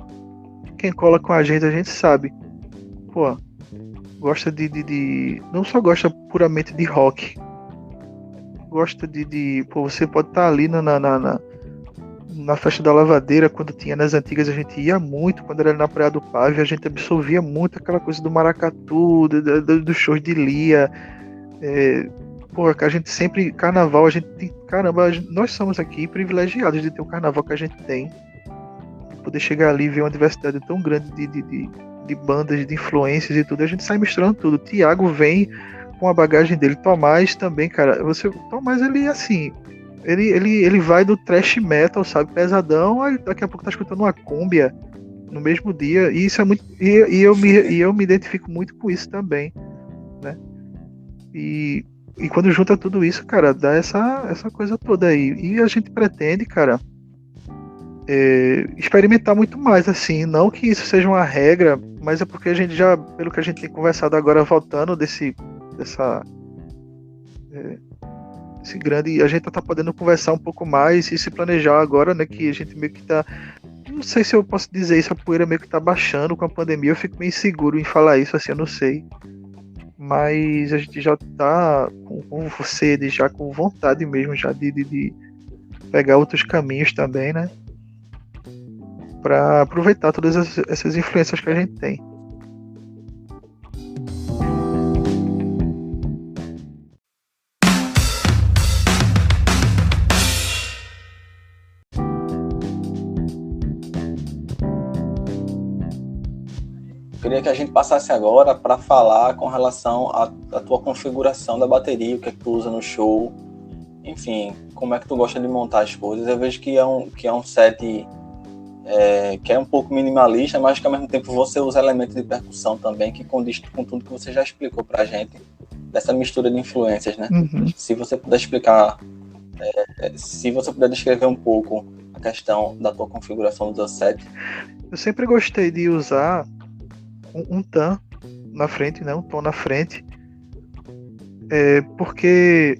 cola com a gente sabe. Pô, gosta não só gosta puramente de rock. Gosta pô, você pode estar ali na festa da Lavadeira, quando tinha nas antigas, a gente ia muito, quando era na Praia do Pave, a gente absorvia muito aquela coisa do maracatu, do show de Lia. Pô, a gente sempre, carnaval, a gente tem, caramba, nós somos aqui privilegiados de ter o carnaval que a gente tem. Poder chegar ali e ver uma diversidade tão grande de bandas, de influências e tudo, a gente sai misturando tudo. O Thiago vem com a bagagem dele. Tomás também, cara, Tomás, ele, assim, ele vai do thrash metal, sabe, pesadão, aí daqui a pouco tá escutando uma cúmbia no mesmo dia, e isso é muito, e eu me identifico muito com isso também, né, e quando junta tudo isso, cara, dá essa coisa toda aí, e a gente pretende, cara, experimentar muito mais, assim, não que isso seja uma regra, mas é porque a gente já, pelo que a gente tem conversado agora, voltando esse grande, a gente tá podendo conversar um pouco mais e se planejar agora, né, que a gente meio que tá, não sei se eu posso dizer isso, a poeira meio que tá baixando com a pandemia, eu fico meio inseguro em falar isso, assim, eu não sei, mas a gente já tá com sede, já com vontade mesmo, já de pegar outros caminhos também, né, para aproveitar todas essas influências que a gente tem. Queria que a gente passasse agora para falar com relação à tua configuração da bateria, o que é que tu usa no show, enfim, como é que tu gosta de montar as coisas. Eu vejo que é um set que é um pouco minimalista, mas que ao mesmo tempo você usa elementos de percussão também, que condiz com tudo que você já explicou pra gente, dessa mistura de influências, né? Uhum. Se você puder explicar, se você puder descrever um pouco a questão da tua configuração do teu set. Eu sempre gostei de usar um tom na frente, né? Um tom na frente, porque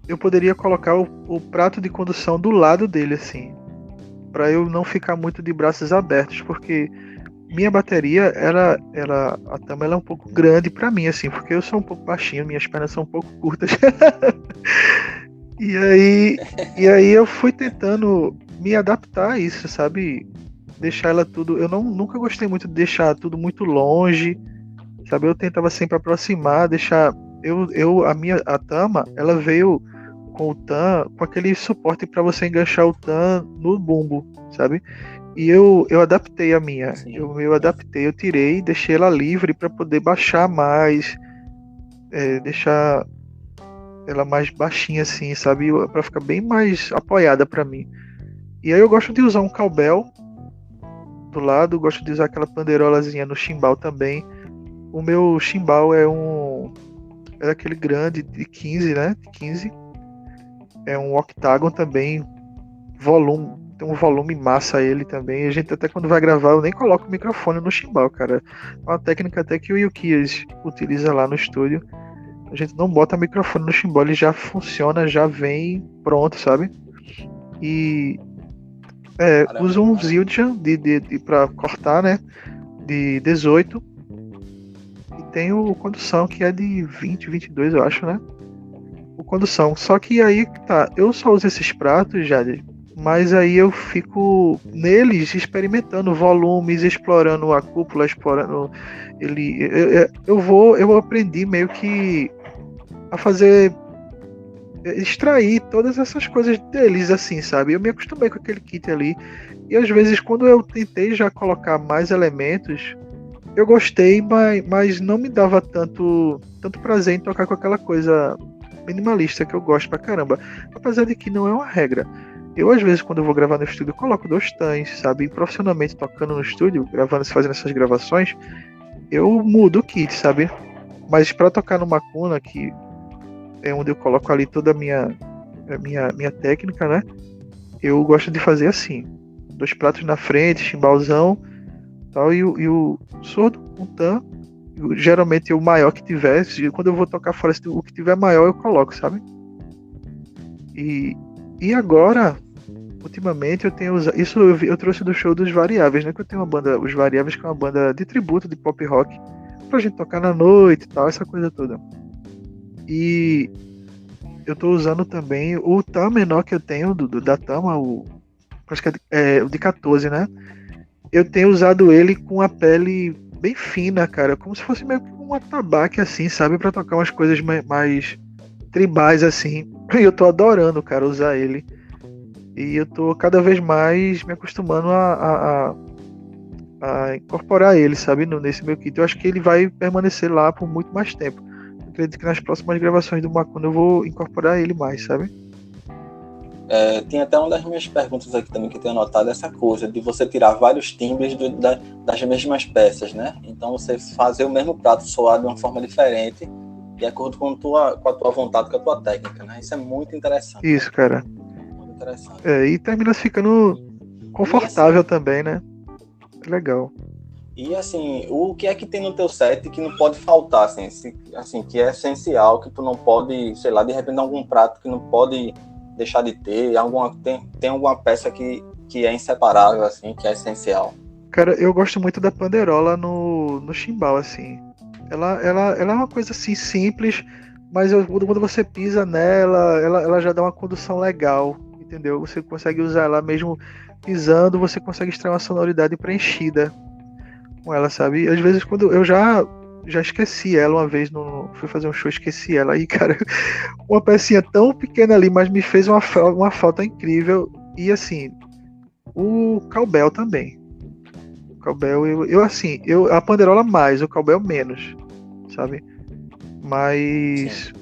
eu poderia colocar o prato de condução do lado dele, assim, para eu não ficar muito de braços abertos, porque minha bateria, a tama ela é um pouco grande para mim, assim, porque eu sou um pouco baixinho, minhas pernas são um pouco curtas. E aí eu fui tentando me adaptar a isso, sabe? Deixar ela tudo. Eu nunca gostei muito de deixar tudo muito longe, sabe? Eu tentava sempre aproximar, deixar. A tama, ela veio com o tam, com aquele suporte para você enganchar o tam no bumbo, sabe? E eu adaptei a minha. Eu adaptei, eu tirei, deixei ela livre para poder baixar mais, deixar ela mais baixinha assim, sabe? Para ficar bem mais apoiada para mim. E aí eu gosto de usar um cowbell do lado, gosto de usar aquela pandeirolazinha no chimbal também. O meu chimbal é aquele grande de 15, né? De 15. É um octagon também, tem um volume massa ele também. A gente até quando vai gravar eu nem coloco o microfone no chimbal, cara. É uma técnica até que o Yukias utiliza lá no estúdio. A gente não bota microfone no chimbal, ele já funciona, já vem pronto, sabe? E uso um Zildjian pra cortar, né? De 18. E tem o condução que é de 20, 22, eu acho, né? O condução. Só que aí tá, eu só uso esses pratos, Jade, mas aí eu fico neles experimentando volumes, explorando a cúpula, explorando ele. Eu aprendi meio que a fazer, extrair todas essas coisas deles, assim, sabe? Eu me acostumei com aquele kit ali. E às vezes, quando eu tentei já colocar mais elementos, eu gostei, mas não me dava tanto prazer em tocar com aquela coisa minimalista que eu gosto pra caramba. Apesar de que não é uma regra. Eu, às vezes, quando eu vou gravar no estúdio, coloco 2 tons, sabe? E profissionalmente tocando no estúdio, fazendo essas gravações, eu mudo o kit, sabe? Mas pra tocar no Macuna, que é onde eu coloco ali toda a minha técnica, né? Eu gosto de fazer assim: 2 pratos na frente, chimbalzão, tal, e o surdo, um tam. Geralmente o maior que tiver, quando eu vou tocar fora, o que tiver maior eu coloco, sabe? E agora, ultimamente, eu tenho usado. Isso eu trouxe do show dos Variáveis, né? Que eu tenho uma banda, os Variáveis, que é uma banda de tributo de pop rock, pra gente tocar na noite e tal, essa coisa toda. E eu tô usando também o tam menor que eu tenho da Tama, acho que é o de 14, né? Eu tenho usado ele com a pele bem fina, cara, como se fosse meio que um atabaque, assim, sabe? Pra tocar umas coisas mais tribais, assim. E eu tô adorando, cara, usar ele. E eu tô cada vez mais me acostumando a incorporar ele, sabe? Nesse meu kit. Eu acho que ele vai permanecer lá por muito mais tempo. acredito que nas próximas gravações do Makuna eu vou incorporar ele mais, sabe? Tem até uma das minhas perguntas aqui também que eu tenho anotado, essa coisa de você tirar vários timbres das mesmas peças, né? Então você fazer o mesmo prato soar de uma forma diferente, de acordo com a tua vontade, com a tua técnica, né? Isso é muito interessante. Isso, cara. Muito interessante. E termina ficando confortável assim, também, né? Legal. E assim, o que é que tem no teu set que não pode faltar, assim, que é essencial, que tu não pode, sei lá, de repente algum prato que não pode deixar de ter, tem alguma peça que é inseparável, assim, que é essencial? Cara, eu gosto muito da panderola no chimbal, assim. Ela é uma coisa, assim, simples, mas quando você pisa nela, ela já dá uma condução legal, entendeu? Você consegue usar ela mesmo pisando, você consegue extrair uma sonoridade preenchida com ela, sabe? Às vezes, quando eu já esqueci ela uma vez, fui fazer um show, esqueci ela. E, cara, uma pecinha tão pequena ali, mas me fez uma falta incrível. E, assim, o cowbell também. O cowbell, a panderola mais, o cowbell menos, sabe? Mas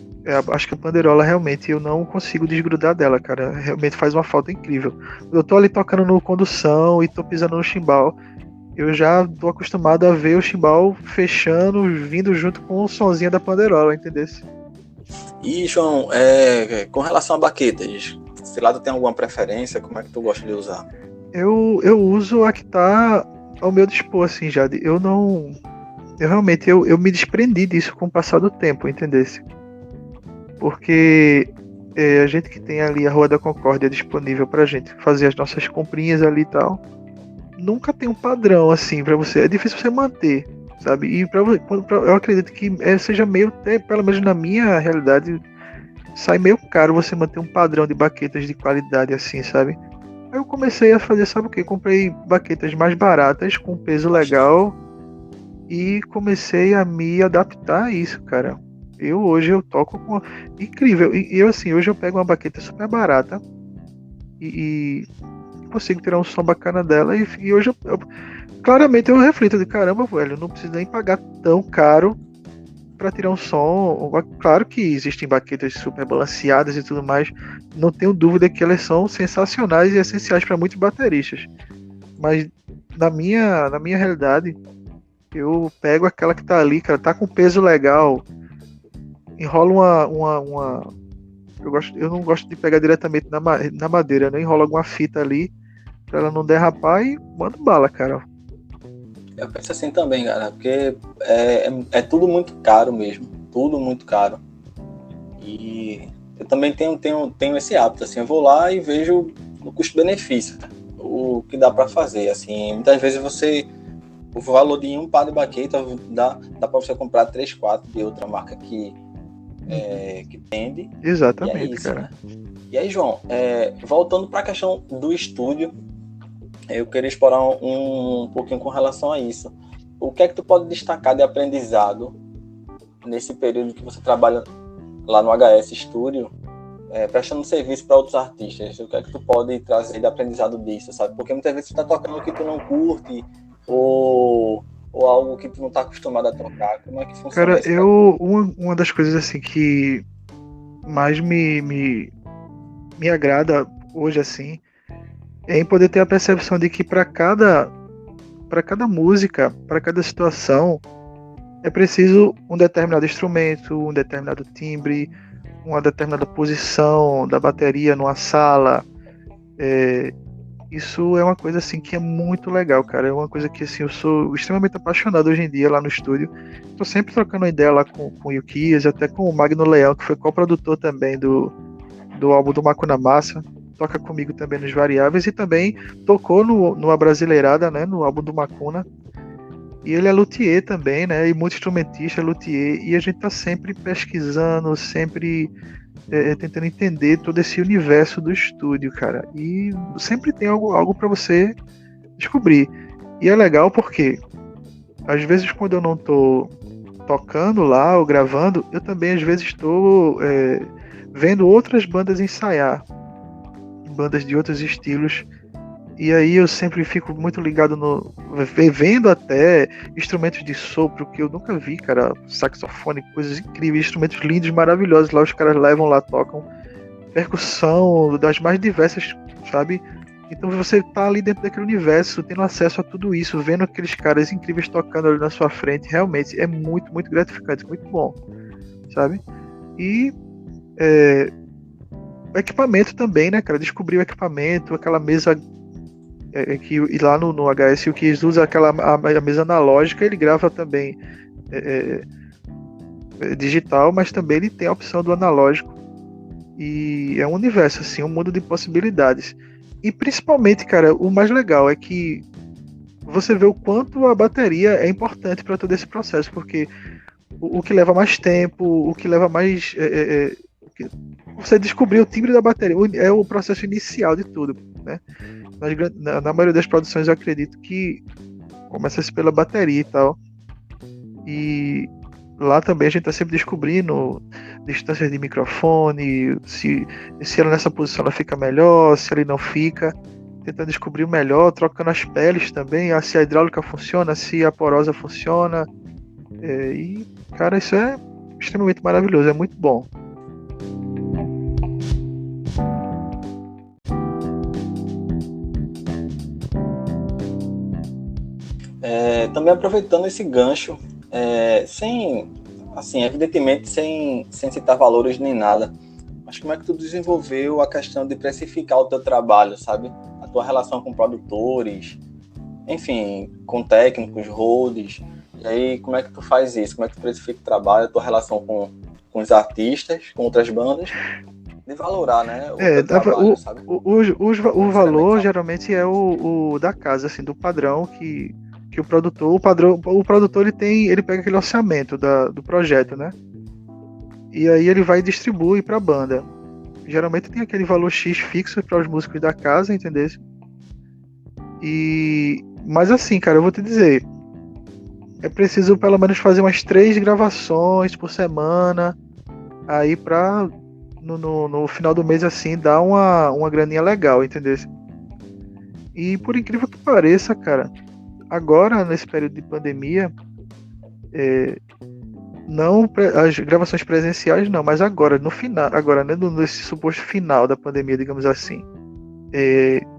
acho que a panderola realmente eu não consigo desgrudar dela, cara. Realmente faz uma falta incrível. Eu tô ali tocando no condução e tô pisando no chimbal. Eu já tô acostumado a ver o chimbal fechando, vindo junto com o sonzinho da panderola, entendeu? E, João, com relação a baquetas, sei lá, tu tem alguma preferência? Como é que tu gosta de usar? Eu uso a que tá ao meu dispor, assim, já. Eu realmente me desprendi disso com o passar do tempo, entendeu? Porque a gente que tem ali a Rua da Concórdia disponível pra gente fazer as nossas comprinhas ali e tal, nunca tem um padrão assim pra você. É difícil você manter, sabe? E eu acredito que seja meio, pelo menos na minha realidade, sai meio caro você manter um padrão de baquetas de qualidade assim, sabe? Aí eu comecei a fazer, sabe o que? Comprei baquetas mais baratas, com peso legal, e comecei a me adaptar a isso, cara. Hoje eu toco com... Incrível. E eu, assim, hoje eu pego uma baqueta super barata e consigo tirar um som bacana dela. E hoje claramente eu reflito de caramba, velho, eu não preciso nem pagar tão caro para tirar um som. Claro que existem baquetas super balanceadas e tudo mais. Não tenho dúvida que elas são sensacionais e essenciais para muitos bateristas. Mas na minha realidade, eu pego aquela que tá ali, cara, tá com peso legal. Enrolo uma eu não gosto de pegar diretamente na madeira, né? Enrolo alguma fita ali pra ela não derrapar e mando bala, cara. Eu penso assim também, cara, porque é tudo muito caro mesmo, tudo muito caro. E eu também tenho esse hábito, assim, eu vou lá e vejo o custo-benefício, o que dá pra fazer, assim, muitas vezes o valor de um par de baqueta dá pra você comprar 3, 4 de outra marca que vende. Exatamente, e é isso, cara. Né? E aí, João, voltando para a questão do estúdio, eu queria explorar um pouquinho com relação a isso. O que é que tu pode destacar de aprendizado nesse período que você trabalha lá no HS Studio, prestando serviço para outros artistas? O que é que tu pode trazer de aprendizado disso, sabe? Porque muitas vezes você está tocando o que tu não curte, ou algo que tu não está acostumado a tocar. Como é que funciona isso? Cara, uma das coisas assim que mais me agrada hoje, assim, é em poder ter a percepção de que para cada música, para cada situação, é preciso um determinado instrumento, um determinado timbre, uma determinada posição da bateria numa sala. Isso é uma coisa assim que é muito legal, cara. É uma coisa que assim, eu sou extremamente apaixonado hoje em dia lá no estúdio. Tô sempre trocando ideia lá com o Yukias, até com o Magno Leão, que foi coprodutor também do álbum do Makuna Massa. Toca comigo também nos Variáveis e também tocou no Abrasileirada, né, no álbum do Makuna. E ele é luthier também, né, e multi-instrumentista, luthier. E a gente tá sempre pesquisando, sempre tentando entender todo esse universo do estúdio, cara. E sempre tem algo para você descobrir. E é legal porque às vezes quando eu não tô tocando lá ou gravando, eu também às vezes estou vendo outras bandas ensaiar, bandas de outros estilos, E aí eu sempre fico muito ligado vendo até instrumentos de sopro que eu nunca vi, cara, saxofone, coisas incríveis, instrumentos lindos, maravilhosos, lá os caras levam lá, tocam percussão das mais diversas, sabe? Então você tá ali dentro daquele universo, tendo acesso a tudo isso, vendo aqueles caras incríveis tocando ali na sua frente, realmente é muito, muito gratificante, muito bom, sabe? E o equipamento também, né, cara? Descobrir o equipamento, aquela mesa e lá no HS o que usa a mesa analógica, ele grava também digital, mas também ele tem a opção do analógico. E é um universo, assim, um mundo de possibilidades. E principalmente, cara, o mais legal é que você vê o quanto a bateria é importante para todo esse processo, porque o que leva mais tempo, o que leva mais. Você descobrir o timbre da bateria, é o processo inicial de tudo, né? Na maioria das produções eu acredito que começa-se pela bateria e tal. E lá também a gente está sempre descobrindo distâncias de microfone, se ela nessa posição ela fica melhor, se ele não fica, tentando descobrir o melhor, trocando as peles também, se a hidráulica funciona, se a porosa funciona. E, cara, isso é extremamente maravilhoso, é muito bom. Também aproveitando esse gancho, evidentemente sem citar valores nem nada, mas como é que tu desenvolveu a questão de precificar o teu trabalho, sabe? A tua relação com produtores, enfim, com técnicos, roadies, e aí como é que tu faz isso? Como é que tu precifica o trabalho, a tua relação com os artistas, com outras bandas, de valorar, né, o teu trabalho, sabe? O valor geralmente é o da casa, assim, do padrão que o produtor ele pega aquele orçamento do projeto, né? E aí ele vai e distribui para a banda. Geralmente tem aquele valor X fixo para os músicos da casa, entendeu? Mas assim, cara, eu vou te dizer, é preciso pelo menos fazer umas 3 gravações por semana, aí pra no final do mês assim dar uma graninha legal, entendeu? E por incrível que pareça, cara, agora, nesse período de pandemia, não as gravações presenciais não, mas agora, no final, né, nesse suposto final da pandemia, digamos assim,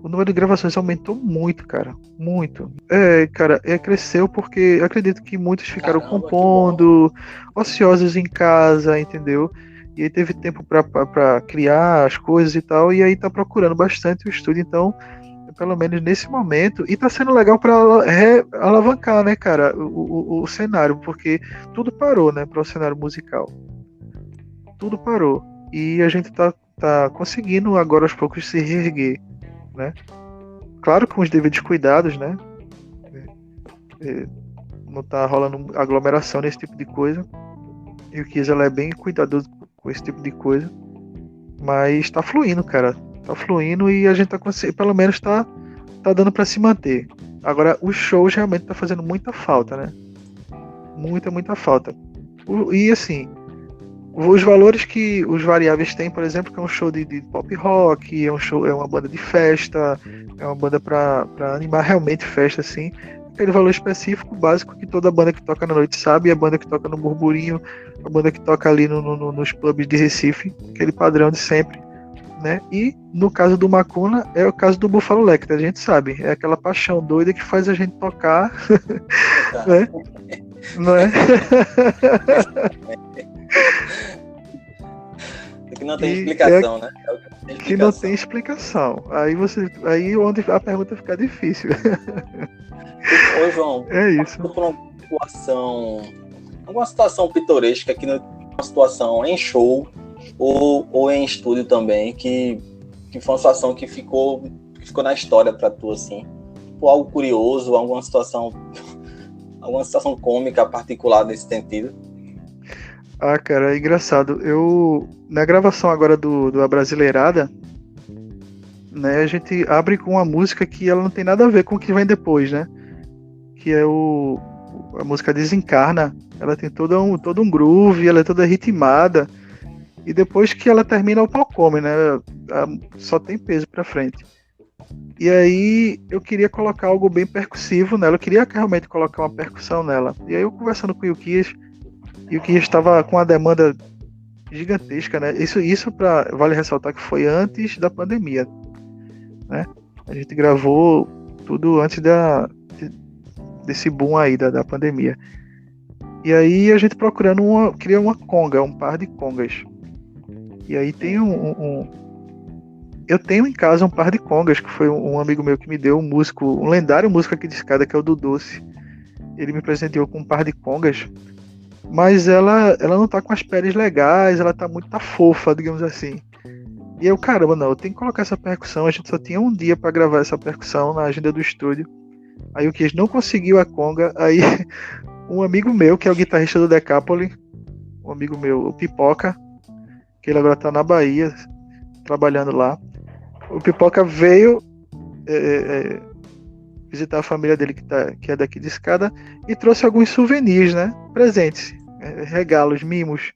o número de gravações aumentou muito, cara, muito. Cara, cresceu porque eu acredito que muitos ficaram compondo, ociosos em casa, entendeu? E aí teve tempo para criar as coisas e tal, e aí tá procurando bastante o estúdio, então pelo menos nesse momento, e tá sendo legal para alavancar, né, cara, o cenário, porque tudo parou, né, para o cenário musical. Tudo parou. E a gente tá conseguindo agora aos poucos se reerguer, né? Claro, com os devidos cuidados, né? Não tá rolando aglomeração nesse tipo de coisa. E o Kiss, ela é bem cuidadoso com esse tipo de coisa. Mas tá fluindo, cara. Tá fluindo e a gente tá conseguindo, pelo menos tá dando pra se manter. Agora, os shows realmente tá fazendo muita falta, né? Muita falta. E assim, os valores que os variáveis têm, por exemplo, que é um show de pop rock, é uma banda de festa, é uma banda pra animar realmente festa, assim. Aquele valor específico, básico, que toda banda que toca na noite sabe, a banda que toca no burburinho, a banda que toca ali nos pubs de Recife, aquele padrão de sempre. Né? E no caso do Macuna é o caso do Buffalo Lecter, a gente sabe, é aquela paixão doida que faz a gente tocar, né? Não é? Que não tem explicação, né? Que não tem explicação. Aí onde a pergunta fica difícil. Ô João, é isso. Por alguma situação pitoresca aqui, uma situação em show ou em estúdio também, que foi uma situação que ficou na história pra tu, assim, tipo, algo curioso, alguma situação cômica particular nesse sentido? Cara, é engraçado. Na gravação agora do Abrasileirada, né, a gente abre com uma música que ela não tem nada a ver com o que vem depois, né? Que é a música Desencarna. Ela tem todo um groove, ela é toda ritmada. E depois que ela termina, o pau come, né? Só tem peso pra frente. E aí eu queria colocar algo bem percussivo nela, eu queria realmente colocar uma percussão nela. E aí eu conversando com o Yukias estava com uma demanda gigantesca, né? Isso vale ressaltar que foi antes da pandemia, né? A gente gravou tudo antes desse boom aí da pandemia. E aí a gente procurando criar uma conga, um par de congas. E aí tem eu tenho em casa um par de congas, que foi um amigo meu que me deu, um lendário músico aqui de escada, que é o do Doce. Ele me presenteou com um par de congas, mas ela não tá com as peles legais, ela tá fofa, digamos assim. E eu, caramba, não, eu tenho que colocar essa percussão, a gente só tinha um dia para gravar essa percussão na agenda do estúdio. Aí o Kies não conseguiu a conga, aí um amigo meu, que é o guitarrista do Decapoli, um amigo meu, o Pipoca, que ele agora tá na Bahia, trabalhando lá. O Pipoca veio visitar a família dele, que é daqui de escada, e trouxe alguns souvenirs, né? Presentes, regalos, mimos.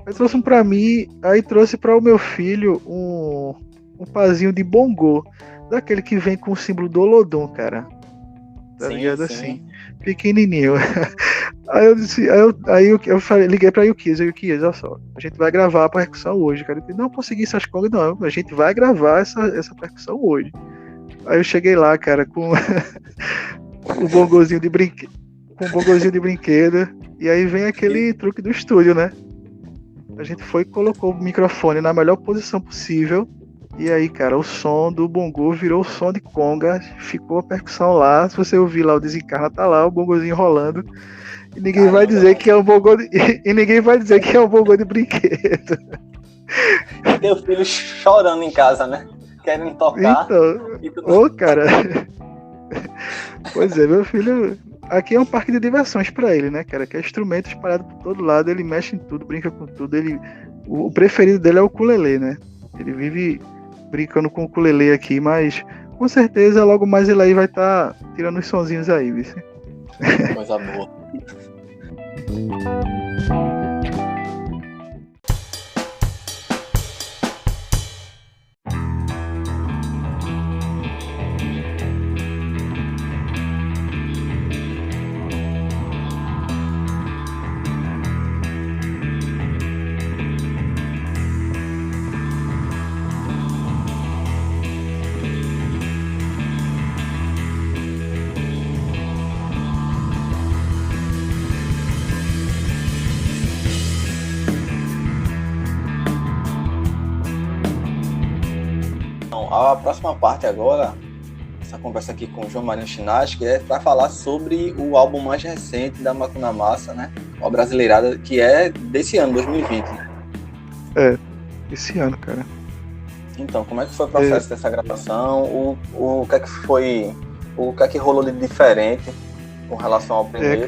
Aí trouxe um pra mim, aí trouxe para o meu filho um pazinho de bongô, daquele que vem com o símbolo do Olodum, cara. Tá ligado? Assim, pequenininho. Aí eu disse, eu falei, liguei pra Yukias, olha só, a gente vai gravar a percussão hoje, cara. Eu disse, não consegui essas congas, não, a gente vai gravar essa percussão hoje. Aí eu cheguei lá, cara, com o bongozinho de brinquedo, e aí vem aquele truque do estúdio, né? A gente foi e colocou o microfone na melhor posição possível. E aí, cara, o som do bongo virou o som de conga, ficou a percussão lá. Se você ouvir lá o desencarna, tá lá o bongozinho rolando. E ninguém vai dizer que é um bongo e ninguém vai dizer que é um bongo de brinquedo. E teu filho chorando em casa, né? Querendo tocar. Então, cara. Pois é, meu filho. Aqui é um parque de diversões pra ele, né, cara? Que é instrumento espalhado por todo lado, ele mexe em tudo, brinca com tudo. O preferido dele é o ukulele, né? Ele vive brincando com o ukulele aqui, mas com certeza logo mais ele aí vai estar tirando os sonzinhos aí, viu? Coisa boa. A próxima parte agora, essa conversa aqui com o João Marinho Chinaski, é para falar sobre o álbum mais recente da Macuna Massa, né? A Brasileirada, que é desse ano, 2020, né? É, esse ano, cara. Então, como é que foi o processo dessa gravação? O que é que foi... O que é que rolou de diferente com relação ao primeiro?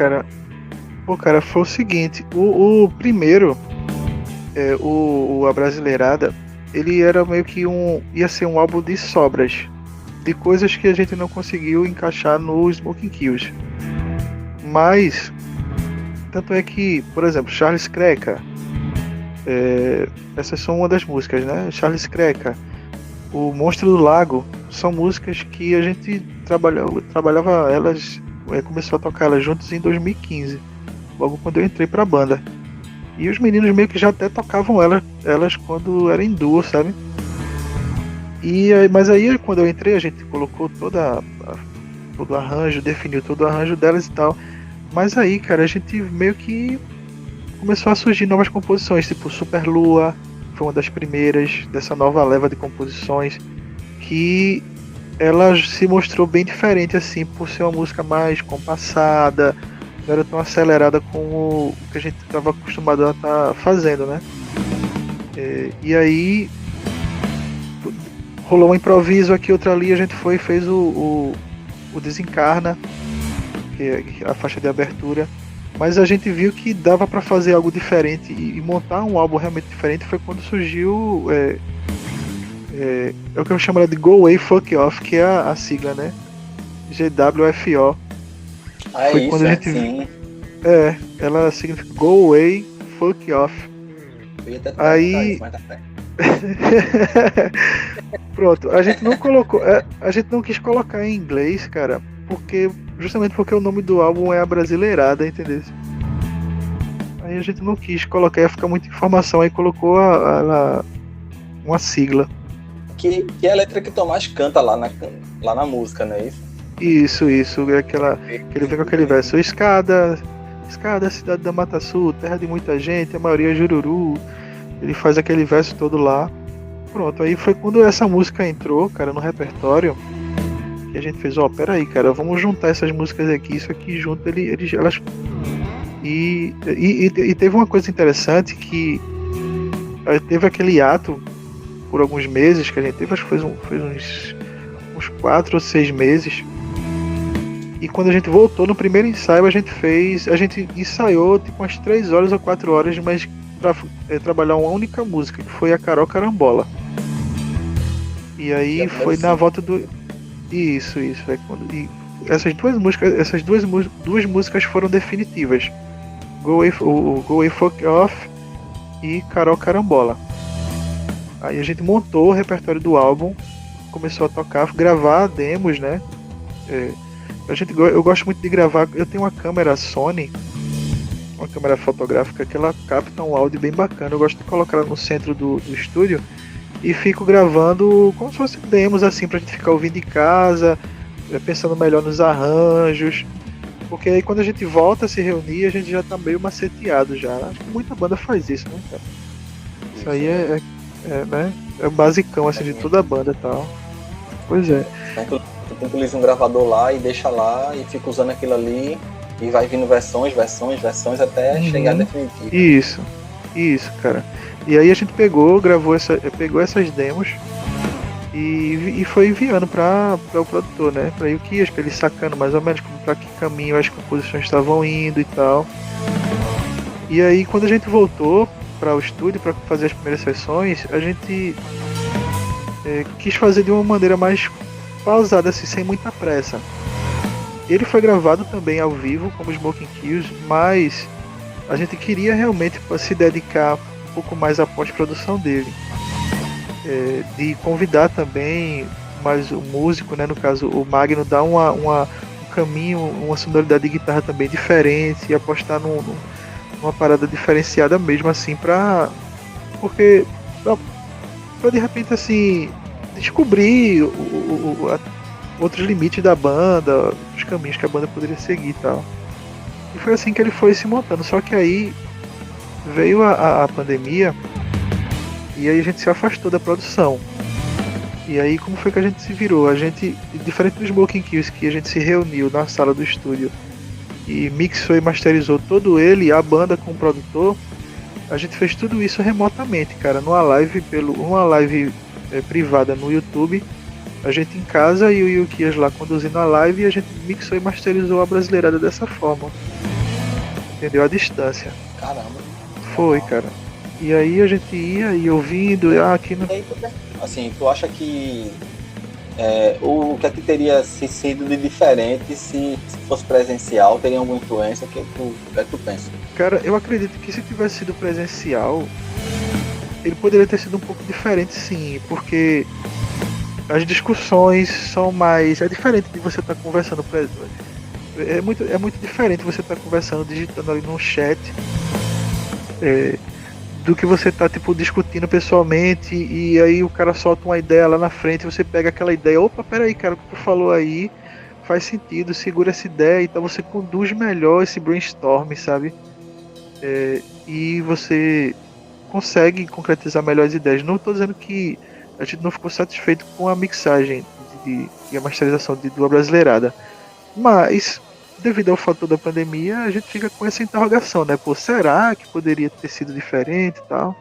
Cara, foi o seguinte, o primeiro, a Brasileirada, ele era meio que ia ser um álbum de sobras, de coisas que a gente não conseguiu encaixar no Smoking Kills. Mas, tanto é que, por exemplo, Charles Kreca, essas são uma das músicas, né? Charles Kreca, o Monstro do Lago, são músicas que a gente trabalhava elas, começou a tocar elas juntos em 2015, logo quando eu entrei pra banda. E os meninos meio que já até tocavam elas quando era em duo, sabe? Mas aí quando eu entrei a gente colocou todo o arranjo, definiu todo o arranjo delas e tal. Mas aí, cara, a gente meio que começou a surgir novas composições, tipo Super Lua, foi uma das primeiras dessa nova leva de composições, que ela se mostrou bem diferente, assim, por ser uma música mais compassada, não era tão acelerada como o que a gente estava acostumado a estar fazendo, né? E aí rolou um improviso aqui, outra ali, a gente foi e fez o Desencarna, que é a faixa de abertura, mas a gente viu que dava para fazer algo diferente e montar um álbum realmente diferente. Foi quando surgiu é o que eu chamo de Go Away Fuck Off, que é a sigla, né? GWFO. Foi quando a gente ela significa Go Away Fuck Off. Aí Pronto, a gente não colocou, a gente não quis colocar em inglês, cara, justamente porque o nome do álbum é A Brasileirada, entendeu? Aí a gente não quis colocar, ia ficar muita informação, aí colocou uma sigla. Que é a letra que o Tomás canta lá na música, não é isso? Isso, é que ele vem com aquele verso, escada, cidade da Mata Sul, terra de muita gente, a maioria é Jururu. Ele faz aquele verso todo lá. Pronto, aí foi quando essa música entrou, cara, no repertório, que a gente fez, peraí, cara, vamos juntar essas músicas aqui, isso aqui junto, elas... E teve uma coisa interessante que teve aquele ato por alguns meses que a gente teve, acho que foi uns 4 ou 6 meses. E quando a gente voltou no primeiro ensaio, a gente ensaiou tipo umas 3 horas ou 4 horas, mas pra trabalhar uma única música, que foi a Carol Carambola. E aí foi na volta do. Isso. E essas duas músicas foram definitivas. Go Away Fuck Off e Carol Carambola. Aí a gente montou o repertório do álbum, começou a tocar, gravar demos, né? Eu gosto muito de gravar. Eu tenho uma câmera Sony, uma câmera fotográfica, que ela capta um áudio bem bacana. Eu gosto de colocar ela no centro do estúdio e fico gravando como se fosse demos, assim, pra gente ficar ouvindo em casa, pensando melhor nos arranjos. Porque aí quando a gente volta a se reunir, a gente já tá meio maceteado já. Acho que muita banda faz isso, né, cara? Isso aí né? É o basicão, assim, de toda a banda e tal. Pois é. Tu utiliza um gravador lá e deixa lá e fica usando aquilo ali e vai vindo versões até chegar definitivo. Isso, cara. E aí a gente pegou essas demos e foi enviando para o produtor, né? Para Yukias, para ele sacando mais ou menos para que caminho as composições estavam indo e tal. E aí quando a gente voltou para o estúdio para fazer as primeiras sessões, a gente quis fazer de uma maneira mais pausada, assim, sem muita pressa. Ele foi gravado também ao vivo como Smoking Kills, mas a gente queria realmente se dedicar um pouco mais à pós-produção dele, de convidar também mais o músico, né, no caso o Magno, dar um caminho, uma sonoridade de guitarra também diferente e apostar numa parada diferenciada mesmo, assim, pra de repente, assim, descobrir outros limites da banda, os caminhos que a banda poderia seguir e tal. E foi assim que ele foi se montando. Só que aí veio a pandemia e aí a gente se afastou da produção. E aí como foi que a gente se virou? A gente, diferente do Smoking Kills, que a gente se reuniu na sala do estúdio e mixou e masterizou todo ele, a banda com o produtor, a gente fez tudo isso remotamente, cara, numa live privada no YouTube, a gente em casa e o Yukias lá conduzindo a live, e a gente mixou e masterizou a Brasileirada dessa forma. Entendeu? À distância. Caramba. Foi, cara. E aí a gente ia e ouvindo, aqui no... Assim, tu acha que o que é que teria sido de diferente se fosse presencial? Teria alguma influência? O que é que tu pensa? Cara, eu acredito que se tivesse sido presencial, ele poderia ter sido um pouco diferente, sim, porque as discussões são mais... É diferente de você estar conversando... É muito diferente você estar conversando, digitando ali no chat, do que você tá, tipo, discutindo pessoalmente, e aí o cara solta uma ideia lá na frente, você pega aquela ideia, opa, peraí, cara, o que tu falou aí faz sentido, segura essa ideia, então você conduz melhor esse brainstorm, sabe? E você consegue concretizar melhor as ideias. Não estou dizendo que a gente não ficou satisfeito com a mixagem e a masterização do Brasileirada, mas devido ao fator da pandemia, a gente fica com essa interrogação, né? Pô, será que poderia ter sido diferente e tal?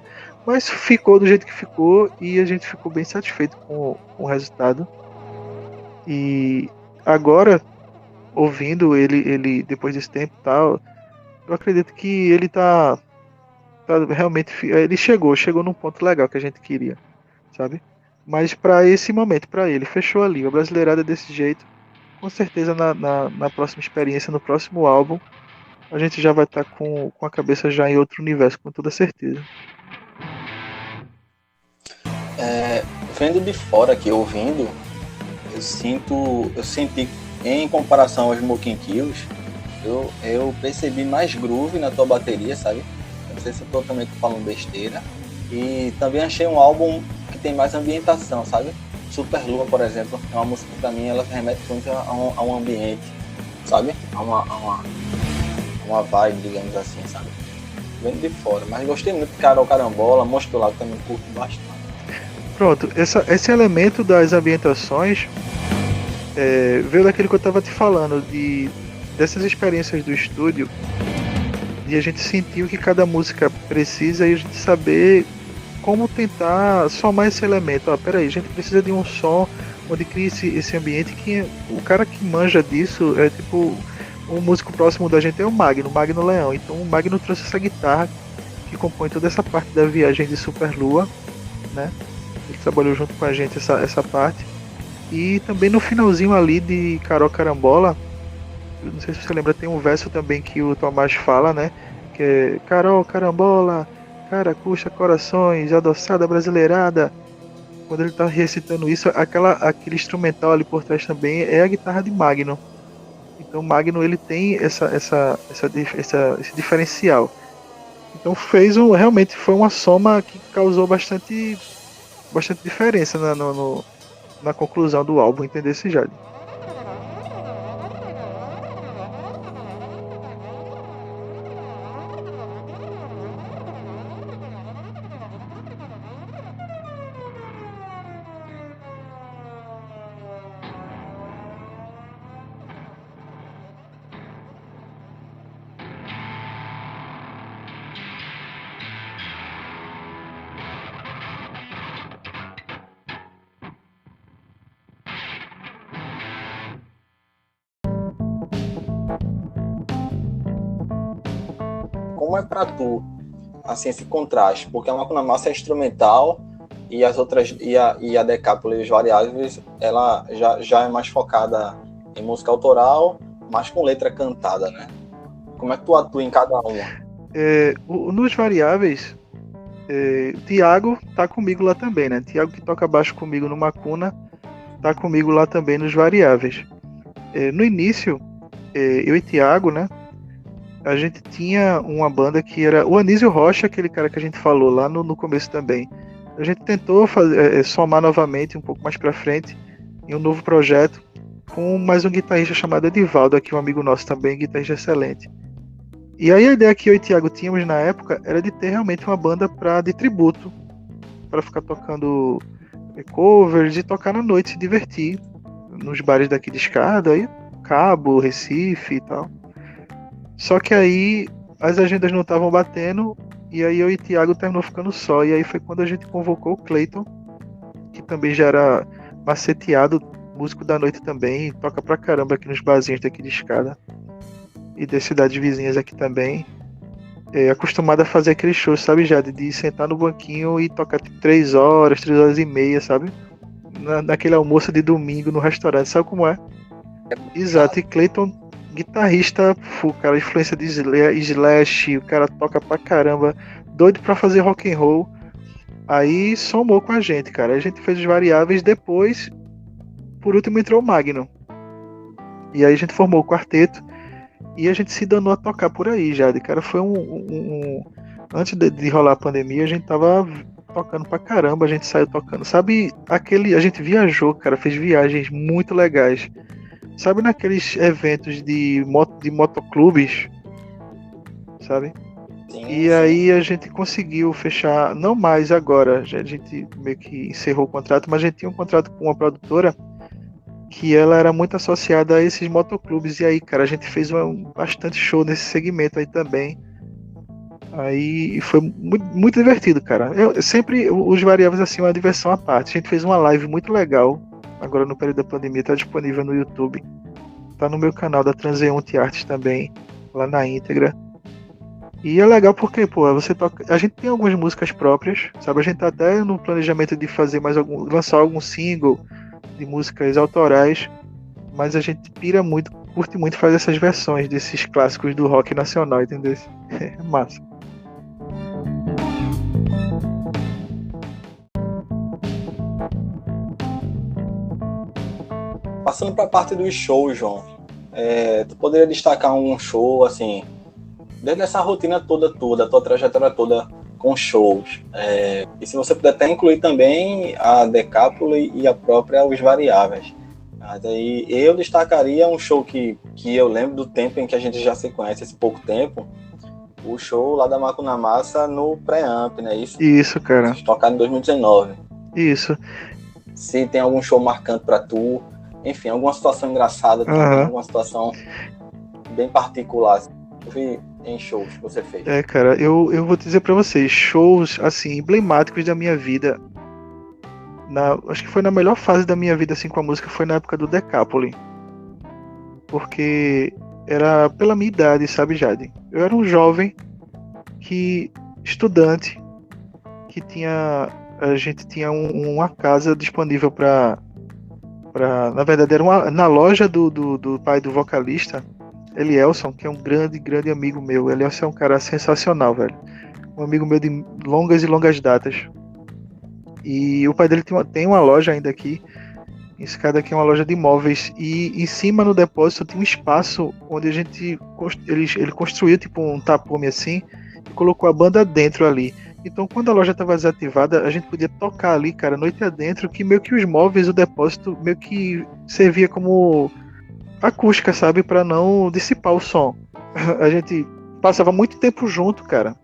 Mas ficou do jeito que ficou e a gente ficou bem satisfeito com o resultado. E agora, ouvindo ele depois desse tempo e tal, eu acredito que ele tá realmente... Ele chegou num ponto legal que a gente queria, sabe? Mas para esse momento, para ele, fechou ali. A Brasileirada desse jeito. Com certeza na próxima experiência, no próximo álbum, a gente já vai estar com a cabeça já em outro universo, com toda certeza. vendo de fora aqui, ouvindo, eu senti, em comparação aos Smoking Kills, eu percebi mais groove na tua bateria, sabe? Não sei se eu também tô falando besteira. E também achei um álbum que tem mais ambientação, sabe? Superlua, por exemplo, é uma música que pra mim ela remete muito a um ambiente, sabe? A uma vibe, digamos assim, sabe? Vendo de fora, mas gostei muito de Carol Carambola, Monstro lá, que também curto bastante. Pronto, esse elemento das ambientações veio daquele que eu tava te falando, dessas experiências do estúdio, e a gente sentiu que cada música precisa e a gente saber como tentar somar esse elemento. Peraí, a gente precisa de um som onde cria esse ambiente que o cara que manja disso é tipo o músico próximo da gente é o Magno Leão. Então o Magno trouxe essa guitarra que compõe toda essa parte da viagem de Superlua, né? Ele trabalhou junto com a gente essa parte. E também no finalzinho ali de Carol Carambola, eu não sei se você lembra, tem um verso também que o Tomás fala, né? Que é Carol Carambola, cara, custa corações, adoçada brasileirada. Quando ele tá recitando isso, aquele instrumental ali por trás também é a guitarra de Magno. Então o Magno ele tem esse diferencial. Então realmente foi uma soma que causou bastante diferença na conclusão do álbum, entendeu, Jade? Como é pra tu, assim, esse contraste? Porque a Máquina Massa é instrumental e as outras, e a Decápolis Variáveis, ela já é mais focada em música autoral, mas com letra cantada, né? Como é que tu atua em cada uma? Nos Variáveis, o Thiago tá comigo lá também, né? Thiago que toca baixo comigo no Macuna, tá comigo lá também nos Variáveis. No início, eu e Thiago, né? A gente tinha uma banda que era o Anísio Rocha, aquele cara que a gente falou lá no começo também. A gente tentou somar novamente um pouco mais pra frente em um novo projeto com mais um guitarrista chamado Edivaldo, aqui um amigo nosso também, guitarrista excelente. E aí a ideia que eu e o Thiago tínhamos na época era de ter realmente uma banda de tributo, para ficar tocando covers e tocar na noite, se divertir nos bares daqui de Escada, aí Cabo, Recife e tal. Só que aí as agendas não estavam batendo, e aí eu e o Thiago terminou ficando só. E aí foi quando a gente convocou o Clayton, que também já era maceteado, músico da noite também, toca pra caramba aqui nos barzinhos daqui de Escada e das cidades vizinhas aqui também. Acostumado a fazer aqueles shows, sabe, Jade? De sentar no banquinho e tocar 3 horas e meia, sabe? Naquele almoço de domingo no restaurante, sabe como é? Exato, e Clayton, guitarrista, cara, influência de Slash, o cara toca pra caramba, doido pra fazer rock and roll. Aí somou com a gente, cara. A gente fez os Variáveis, depois, por último, entrou o Magno. E aí a gente formou o quarteto e a gente se danou a tocar por aí, já. Cara, foi antes de rolar a pandemia, a gente tava tocando pra caramba, a gente saiu tocando. Sabe, a gente viajou, cara, fez viagens muito legais. Sabe, naqueles eventos de motoclubes, sabe? Sim, e sim. Aí a gente conseguiu fechar, não mais agora, a gente meio que encerrou o contrato, mas a gente tinha um contrato com uma produtora que ela era muito associada a esses motoclubes, e aí, cara, a gente fez bastante show nesse segmento aí também. Aí foi muito, muito divertido, cara. Sempre, os Variáveis, assim, uma diversão à parte. A gente fez uma live muito legal, agora no período da pandemia, tá disponível no YouTube. Tá no meu canal da Transeunte Artes também, lá na íntegra. E é legal porque, pô, você toca. A gente tem algumas músicas próprias, sabe? A gente tá até no planejamento de fazer lançar algum single de músicas autorais, mas a gente pira muito, curte muito fazer essas versões desses clássicos do rock nacional, entendeu? É massa. Passando para a parte dos shows, João, tu poderia destacar um show, assim, dentro dessa rotina toda, a tua trajetória toda com shows. E se você puder até incluir também a Decápole e a própria Os Variáveis. Mas aí eu destacaria um show que eu lembro do tempo em que a gente já se conhece, esse pouco tempo, o show lá da Macuna Massa no Pré-Amp, né? Isso, cara. Tocado em 2019. Isso. Se tem algum show marcante pra tu, enfim, alguma situação engraçada, alguma situação bem particular, assim, eu vi em shows que você fez. Cara, eu vou dizer pra vocês, shows, assim, emblemáticos da minha vida, acho que foi na melhor fase da minha vida, assim, com a música, foi na época do Decápole. Porque era pela minha idade, sabe, Jade? Eu era um jovem estudante, que a gente tinha uma casa disponível na verdade, era na loja do pai do vocalista, Elielson, que é um grande amigo meu. Elielson é um cara sensacional, velho. Um amigo meu de longas e longas datas. E o pai dele tem uma loja ainda aqui. Esse cara aqui é uma loja de imóveis. E em cima no depósito tinha um espaço onde ele construiu tipo um tapume assim e colocou a banda dentro ali. Então quando a loja estava desativada, a gente podia tocar ali, cara, noite adentro, que meio que os móveis, o depósito, meio que servia como acústica, sabe? Para não dissipar o som. A gente passava muito tempo junto, cara.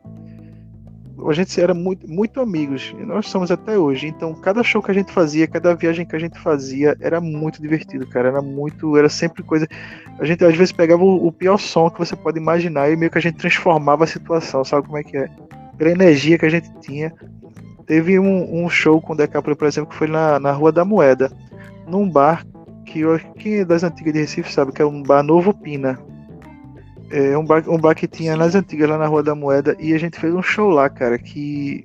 A gente era muito amigos, e nós somos até hoje. Então cada show que a gente fazia, cada viagem que a gente fazia era muito divertido, cara. Era sempre coisa. A gente às vezes pegava o pior som que você pode imaginar e meio que a gente transformava a situação, sabe como é que é? Pela energia que a gente tinha. Teve um show com o Decápole, por exemplo, que foi na Rua da Moeda, num bar que quem é das antigas de Recife sabe que é um bar Novo Pina. É um bar que tinha nas antigas lá na Rua da Moeda, e a gente fez um show lá, cara, que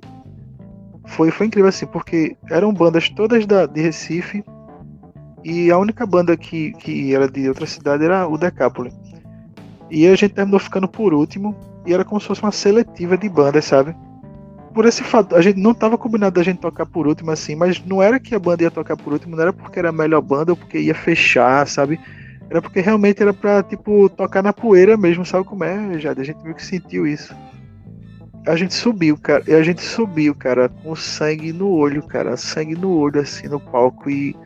foi incrível assim, porque eram bandas todas de Recife, e a única banda que era de outra cidade era o Decápole. E a gente terminou ficando por último, e era como se fosse uma seletiva de bandas, sabe? Por esse fato, a gente não tava combinado da gente tocar por último assim, mas não era que a banda ia tocar por último, não era porque era a melhor banda ou porque ia fechar, sabe? Era porque realmente era pra, tipo, tocar na poeira mesmo, sabe como é, Jade? A gente meio que sentiu isso. A gente subiu, cara, com sangue no olho, cara. Sangue no olho, assim, no palco. E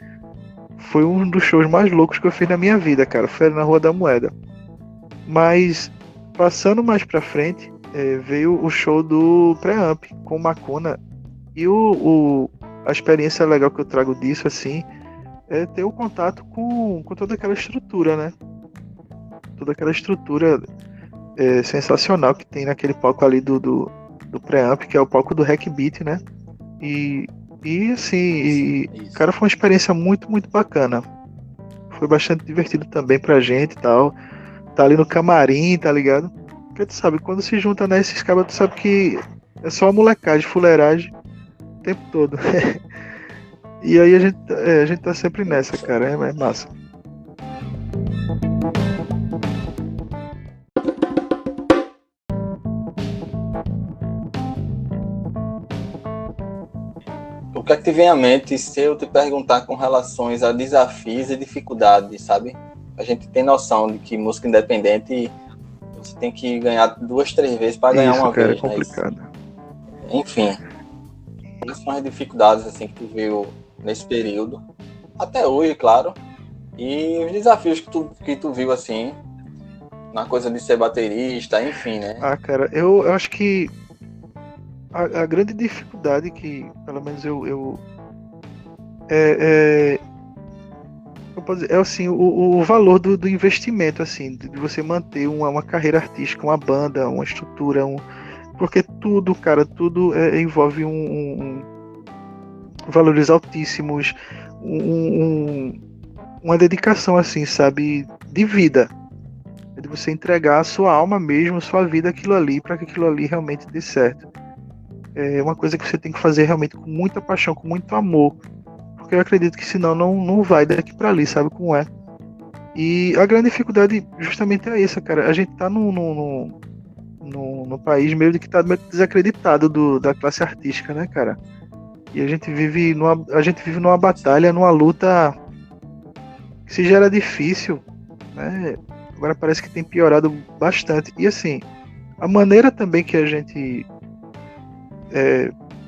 foi um dos shows mais loucos que eu fiz na minha vida, cara. Foi na Rua da Moeda. Mas, passando mais pra frente, veio o show do Pré-Amp com o Macuna. E a experiência legal que eu trago disso, assim, é ter o contato com toda aquela estrutura, né? Toda aquela estrutura sensacional que tem naquele palco ali do Pré-Amp, que é o palco do Hack Beat, né? E assim, cara, foi uma experiência muito, muito bacana. Foi bastante divertido também pra gente e tal. Tá ali no camarim, tá ligado? Porque tu sabe, quando se junta, né, esses cabas, tu sabe que é só molecagem, fuleiragem o tempo todo. E aí a gente tá sempre nessa, cara, é massa. O que é que te vem à mente se eu te perguntar com relações a desafios e dificuldades, sabe? A gente tem noção de que música independente você tem que ganhar 2, 3 vezes para ganhar uma cara, vez. É complicado. Né? Enfim, quais são as dificuldades assim, que tu viu nesse período, até hoje, claro, e os desafios que tu viu assim, na coisa de ser baterista, enfim, né? Cara, eu acho que a grande dificuldade que, pelo menos eu posso dizer, é assim, o valor do investimento, assim, de você manter uma carreira artística, uma banda, uma estrutura, porque tudo, cara, tudo envolve valores altíssimos, uma dedicação, assim, sabe, de vida, de você entregar a sua alma mesmo, a sua vida, aquilo ali, para que aquilo ali realmente dê certo. É uma coisa que você tem que fazer realmente com muita paixão, com muito amor, porque eu acredito que senão não vai daqui para ali, sabe como é? E a grande dificuldade justamente é essa, cara. A gente tá no país meio que tá meio desacreditado da classe artística, né, cara? E a gente vive numa batalha, numa luta Se já era difícil, né? Agora parece que tem piorado bastante. E assim, a maneira também que a gente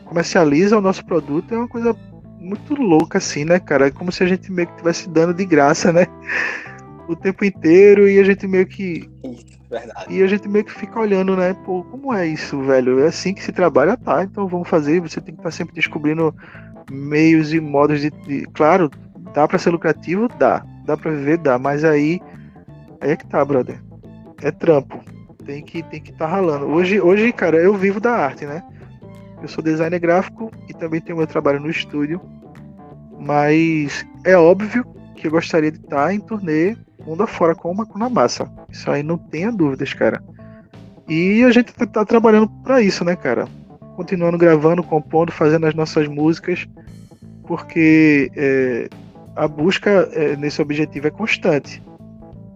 comercializa o nosso produto é uma coisa muito louca, assim, né, cara? É como se a gente meio que estivesse dando de graça, né? O tempo inteiro e a gente meio que. Verdade. E a gente meio que fica olhando, né? Pô, como é isso, velho? É assim que se trabalha, tá? Então vamos fazer. Você tem que estar sempre descobrindo meios e modos de. Claro, dá pra ser lucrativo? Dá. Dá pra viver? Dá. Mas aí é que tá, brother. É trampo. Tem que tá ralando. Hoje, cara, eu vivo da arte, né? Eu sou designer gráfico e também tenho meu trabalho no estúdio. Mas é óbvio que eu gostaria de estar em turnê mundo afora com o Macuna Massa. Isso aí não tenha dúvidas, cara. E a gente tá trabalhando para isso, né, cara? Continuando gravando, compondo, fazendo as nossas músicas, porque a busca nesse objetivo é constante.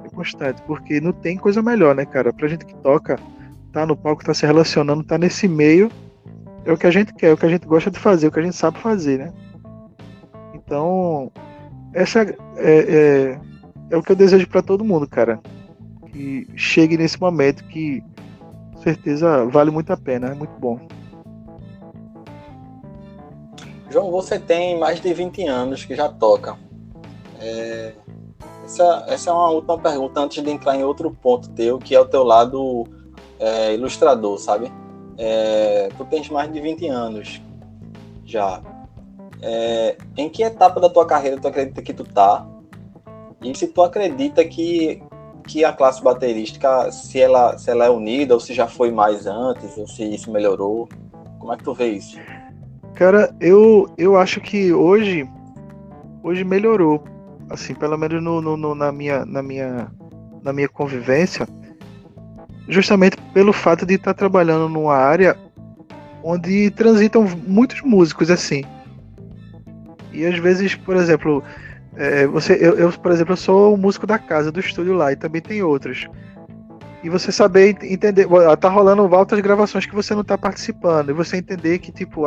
É constante, porque não tem coisa melhor, né, cara? Pra gente que toca, tá no palco, tá se relacionando, tá nesse meio, é o que a gente quer, é o que a gente gosta de fazer, é o que a gente sabe fazer, né? Então, essa é o que eu desejo para todo mundo, cara. Que chegue nesse momento que, com certeza, vale muito a pena, é muito bom. João, você tem mais de 20 anos que já toca. Essa é uma última pergunta antes de entrar em outro ponto teu, que é o teu lado ilustrador, sabe? Tu tens mais de 20 anos já. Em que etapa da tua carreira tu acredita que tu tá? E se tu acredita que a classe baterística, se ela é unida, ou se já foi mais antes, ou se isso melhorou? Como é que tu vê isso? Cara, eu acho que hoje melhorou, assim, pelo menos na minha convivência, justamente pelo fato de estar trabalhando numa área onde transitam muitos músicos, assim. E às vezes, por exemplo, por exemplo, eu sou o músico da casa, do estúdio lá, e também tem outros. E você saber entender, tá rolando altas gravações que você não tá participando, e você entender que, tipo,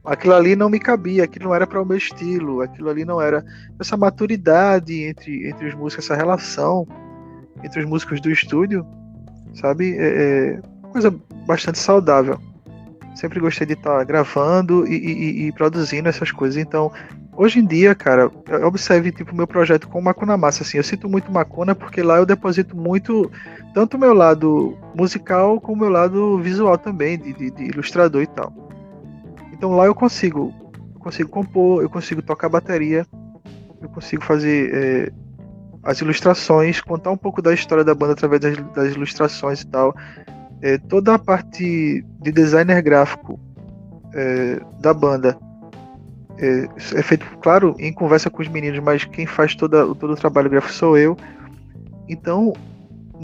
aquilo ali não me cabia, aquilo não era para o meu estilo, aquilo ali não era. Essa maturidade entre os músicos, essa relação entre os músicos do estúdio, sabe? É uma coisa bastante saudável. Sempre gostei de estar gravando e produzindo essas coisas. Então, hoje em dia, cara, observe tipo o meu projeto com o Macuna Massa, assim. Eu sinto muito Macuna porque lá eu deposito muito, tanto o meu lado musical como o meu lado visual também, de ilustrador e tal. Então lá eu consigo compor, eu consigo tocar bateria, eu consigo fazer as ilustrações, contar um pouco da história da banda através das ilustrações e tal. Toda a parte de designer gráfico da banda é feito, claro, em conversa com os meninos, mas quem faz todo o trabalho gráfico sou eu. Então,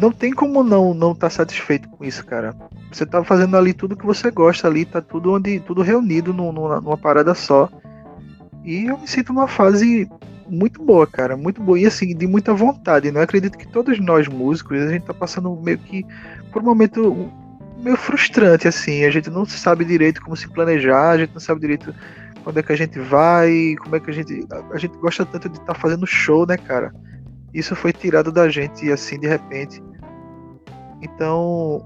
não tem como não estar satisfeito com isso, cara. Você tá fazendo ali tudo que você gosta ali, tá tudo reunido numa parada só. E eu me sinto numa fase muito boa, cara, muito boa e assim, de muita vontade, né? Eu acredito que todos nós músicos, a gente tá passando meio que por um momento meio frustrante, assim, a gente não sabe direito como se planejar, a gente não sabe direito quando é que a gente vai, como é que a gente gosta tanto de estar fazendo show, né, cara? Isso foi tirado da gente, assim, de repente. Então,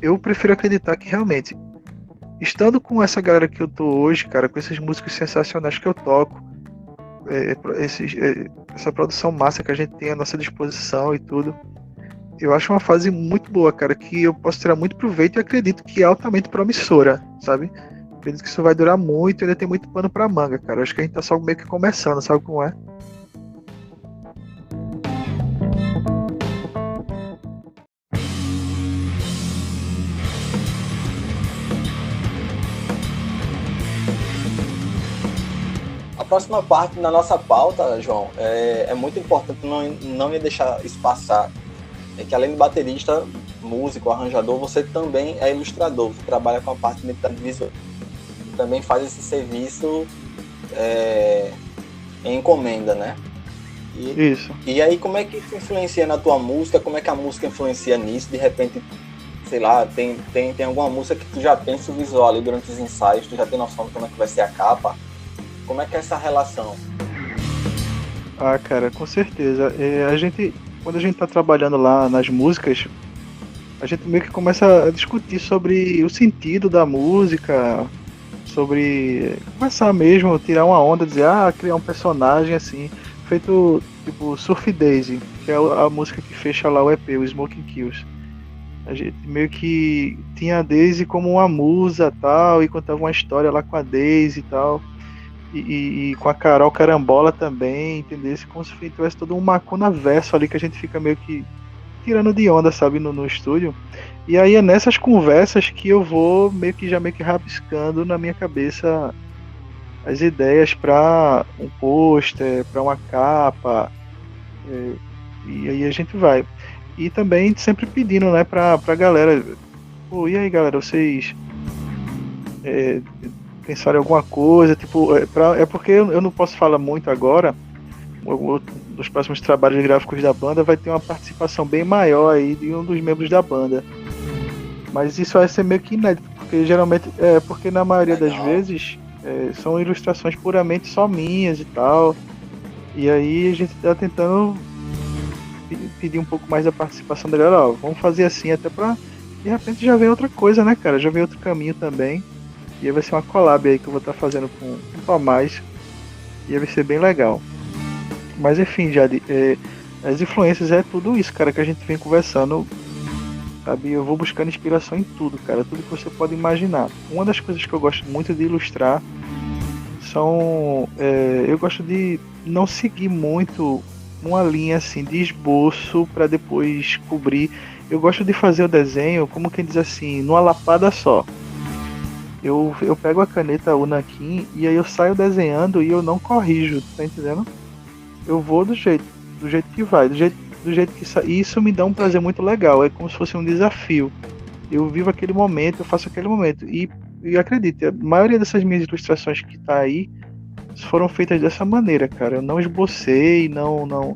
eu prefiro acreditar que realmente, estando com essa galera que eu tô hoje, cara, com esses músicos sensacionais que eu toco, essa produção massa que a gente tem à nossa disposição e tudo, eu acho uma fase muito boa, cara, que eu posso tirar muito proveito e acredito que é altamente promissora, sabe? Acredito que isso vai durar muito e ainda tem muito pano pra manga, cara. Acho que a gente tá só meio que começando, sabe como é? A próxima parte da nossa pauta, João, é muito importante não ia deixar isso passar. É que além de baterista, músico, arranjador, você também é ilustrador. Você trabalha com a parte de identidade visual. Também faz esse serviço em encomenda, né? Isso. E aí, como é que isso influencia na tua música? Como é que a música influencia nisso? De repente, sei lá, tem alguma música que tu já pensa o visual ali durante os ensaios, tu já tem noção de como é que vai ser a capa? Como é que é essa relação? Ah, cara, com certeza. Quando a gente tá trabalhando lá nas músicas, a gente meio que começa a discutir sobre o sentido da música, sobre começar mesmo, tirar uma onda, dizer, criar um personagem assim, feito tipo Surf Daisy, que é a música que fecha lá o EP, o Smoking Kills. A gente meio que tinha a Daisy como uma musa tal, e contava uma história lá com a Daisy e tal. E com a Carol Carambola também, entendeu? Como se tivesse todo um Macuna verso ali que a gente fica meio que tirando de onda, sabe, no estúdio. E aí é nessas conversas que eu vou meio que rabiscando na minha cabeça as ideias para um pôster, para uma capa, e aí a gente vai. E também sempre pedindo, né, pra galera, pô, e aí galera, vocês pensaram em alguma coisa, tipo, é porque eu não posso falar muito agora. Nos próximos trabalhos gráficos da banda vai ter uma participação bem maior aí de um dos membros da banda. Mas isso vai ser meio que inédito, porque geralmente, porque na maioria das vezes são ilustrações puramente só minhas e tal. E aí a gente tá tentando pedir um pouco mais da participação da galera, ó, vamos fazer assim até pra de repente já vem outra coisa, né, cara? Já vem outro caminho também. E aí vai ser uma collab aí que eu vou estar fazendo com o Tomás. E aí vai ser bem legal. Mas enfim, Jade, as influências é tudo isso, cara, que a gente vem conversando, sabe? Eu vou buscando inspiração em tudo, cara, tudo que você pode imaginar. Uma das coisas que eu gosto muito de ilustrar são... eu gosto de não seguir muito uma linha assim de esboço para depois cobrir. Eu gosto de fazer o desenho, como quem diz assim, numa lapada só. Eu pego a caneta Unakin e aí eu saio desenhando e eu não corrijo, tá entendendo? Eu vou do jeito que vai, do jeito que sai. E isso me dá um prazer muito legal, é como se fosse um desafio. Eu vivo aquele momento, eu faço aquele momento. E acredite, a maioria dessas minhas ilustrações que tá aí foram feitas dessa maneira, cara. Eu não esbocei, não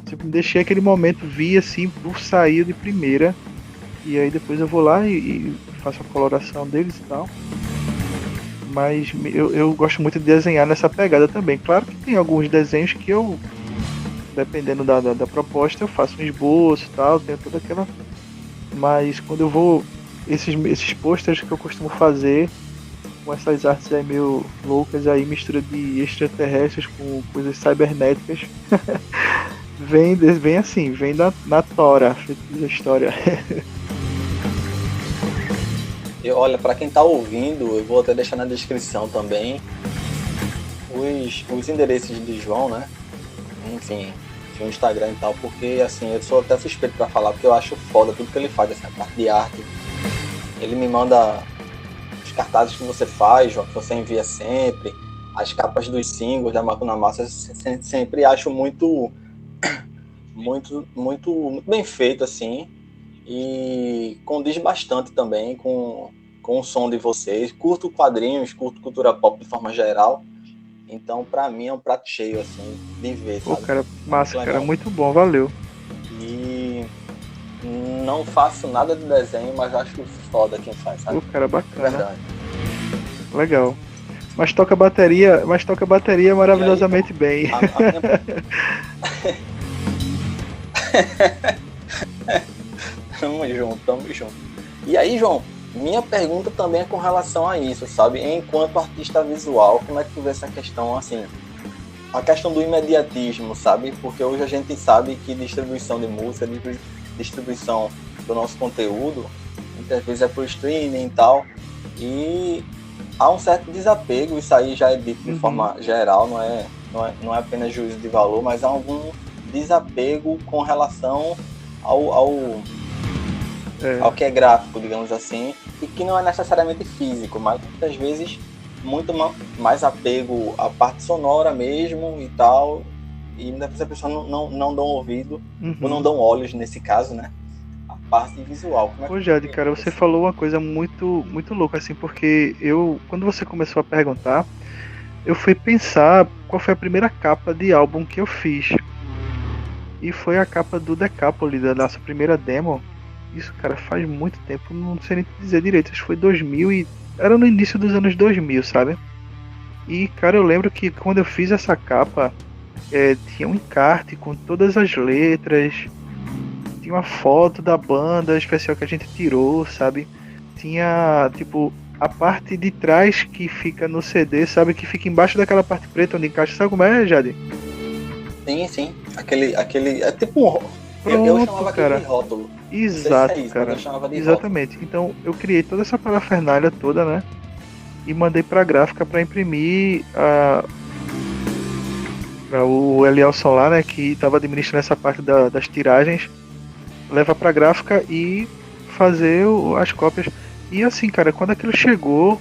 tipo, deixei aquele momento vir assim, por sair de primeira. E aí depois eu vou lá e faço a coloração deles e tal. Mas eu gosto muito de desenhar nessa pegada também. Claro que tem alguns desenhos que eu, dependendo da proposta, eu faço um esboço e tal, tenho toda aquela... Mas quando eu vou... Esses posters que eu costumo fazer, com essas artes aí meio loucas aí, mistura de extraterrestres com coisas cibernéticas, vem assim, vem na tora, a história. Olha, para quem tá ouvindo, eu vou até deixar na descrição também os endereços de João, né? Enfim, o Instagram e tal, porque assim, eu sou até suspeito para falar, porque eu acho foda tudo que ele faz, essa parte de arte. Ele me manda os cartazes que você faz, João, que você envia sempre, as capas dos singles da Macuna Massa, sempre acho muito bem feito, assim, e condiz bastante também com o som de vocês. Curto quadrinhos, curto cultura pop de forma geral, então pra mim é um prato cheio, assim, de ver, sabe? Pô, cara, massa, cara, muito bom, valeu. E não faço nada de desenho, mas acho foda quem faz, sabe? Pô, cara, bacana. Verdade. Legal. Mas toca bateria maravilhosamente bem. Tamo junto. E aí, João, minha pergunta também é com relação a isso, sabe? Enquanto artista visual, como é que tu vê essa questão, assim, a questão do imediatismo, sabe? Porque hoje a gente sabe que distribuição de música, distribuição do nosso conteúdo, muitas vezes é por streaming e tal, e há um certo desapego, isso aí já é dito de forma geral, não é apenas juízo de valor, mas há algum desapego com relação ao que é gráfico, digamos assim, e que não é necessariamente físico, mas muitas vezes muito mais apego à parte sonora mesmo e tal, e muitas vezes a pessoa não dão ouvido, ou não dão olhos nesse caso, né? A parte visual. Como é Pô, Jade, cara, você falou uma coisa muito, muito louca, assim, porque quando você começou a perguntar, eu fui pensar qual foi a primeira capa de álbum que eu fiz. E foi a capa do Decapoli, da nossa primeira demo. Isso, cara, faz muito tempo, não sei nem dizer direito, acho que foi 2000 e... Era no início dos anos 2000, sabe? E, cara, eu lembro que quando eu fiz essa capa, tinha um encarte com todas as letras, tinha uma foto da banda especial que a gente tirou, sabe? Tinha, tipo, a parte de trás que fica no CD, sabe? Que fica embaixo daquela parte preta onde encaixa. Sabe como é, Jade? Sim. Aquele. É tipo um. Eu chamava cara. aquele de rótulo. Exato, Não sei se é isso, cara. mas eu chamava de Exatamente. Então eu criei toda essa parafernália toda, né? E mandei pra gráfica pra imprimir o Elielson lá, né? Que tava administrando essa parte das tiragens. Levar pra gráfica e fazer as cópias. E assim, cara, quando aquilo chegou,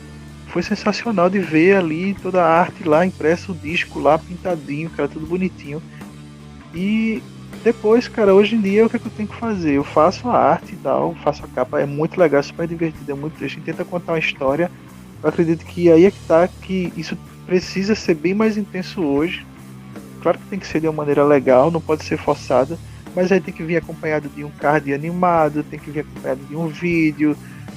foi sensacional de ver ali toda a arte lá, impresso, o disco lá, pintadinho, cara, tudo bonitinho. E depois, cara, hoje em dia, o que é que eu tenho que fazer? Eu faço a arte e tal, faço a capa, é muito legal, é super divertido, é muito triste. A gente tenta contar uma história. Eu acredito que aí é que tá, que isso precisa ser bem mais intenso hoje. Claro que tem que ser de uma maneira legal, não pode ser forçada, mas aí tem que vir acompanhado de um card animado, tem que vir acompanhado de um vídeo.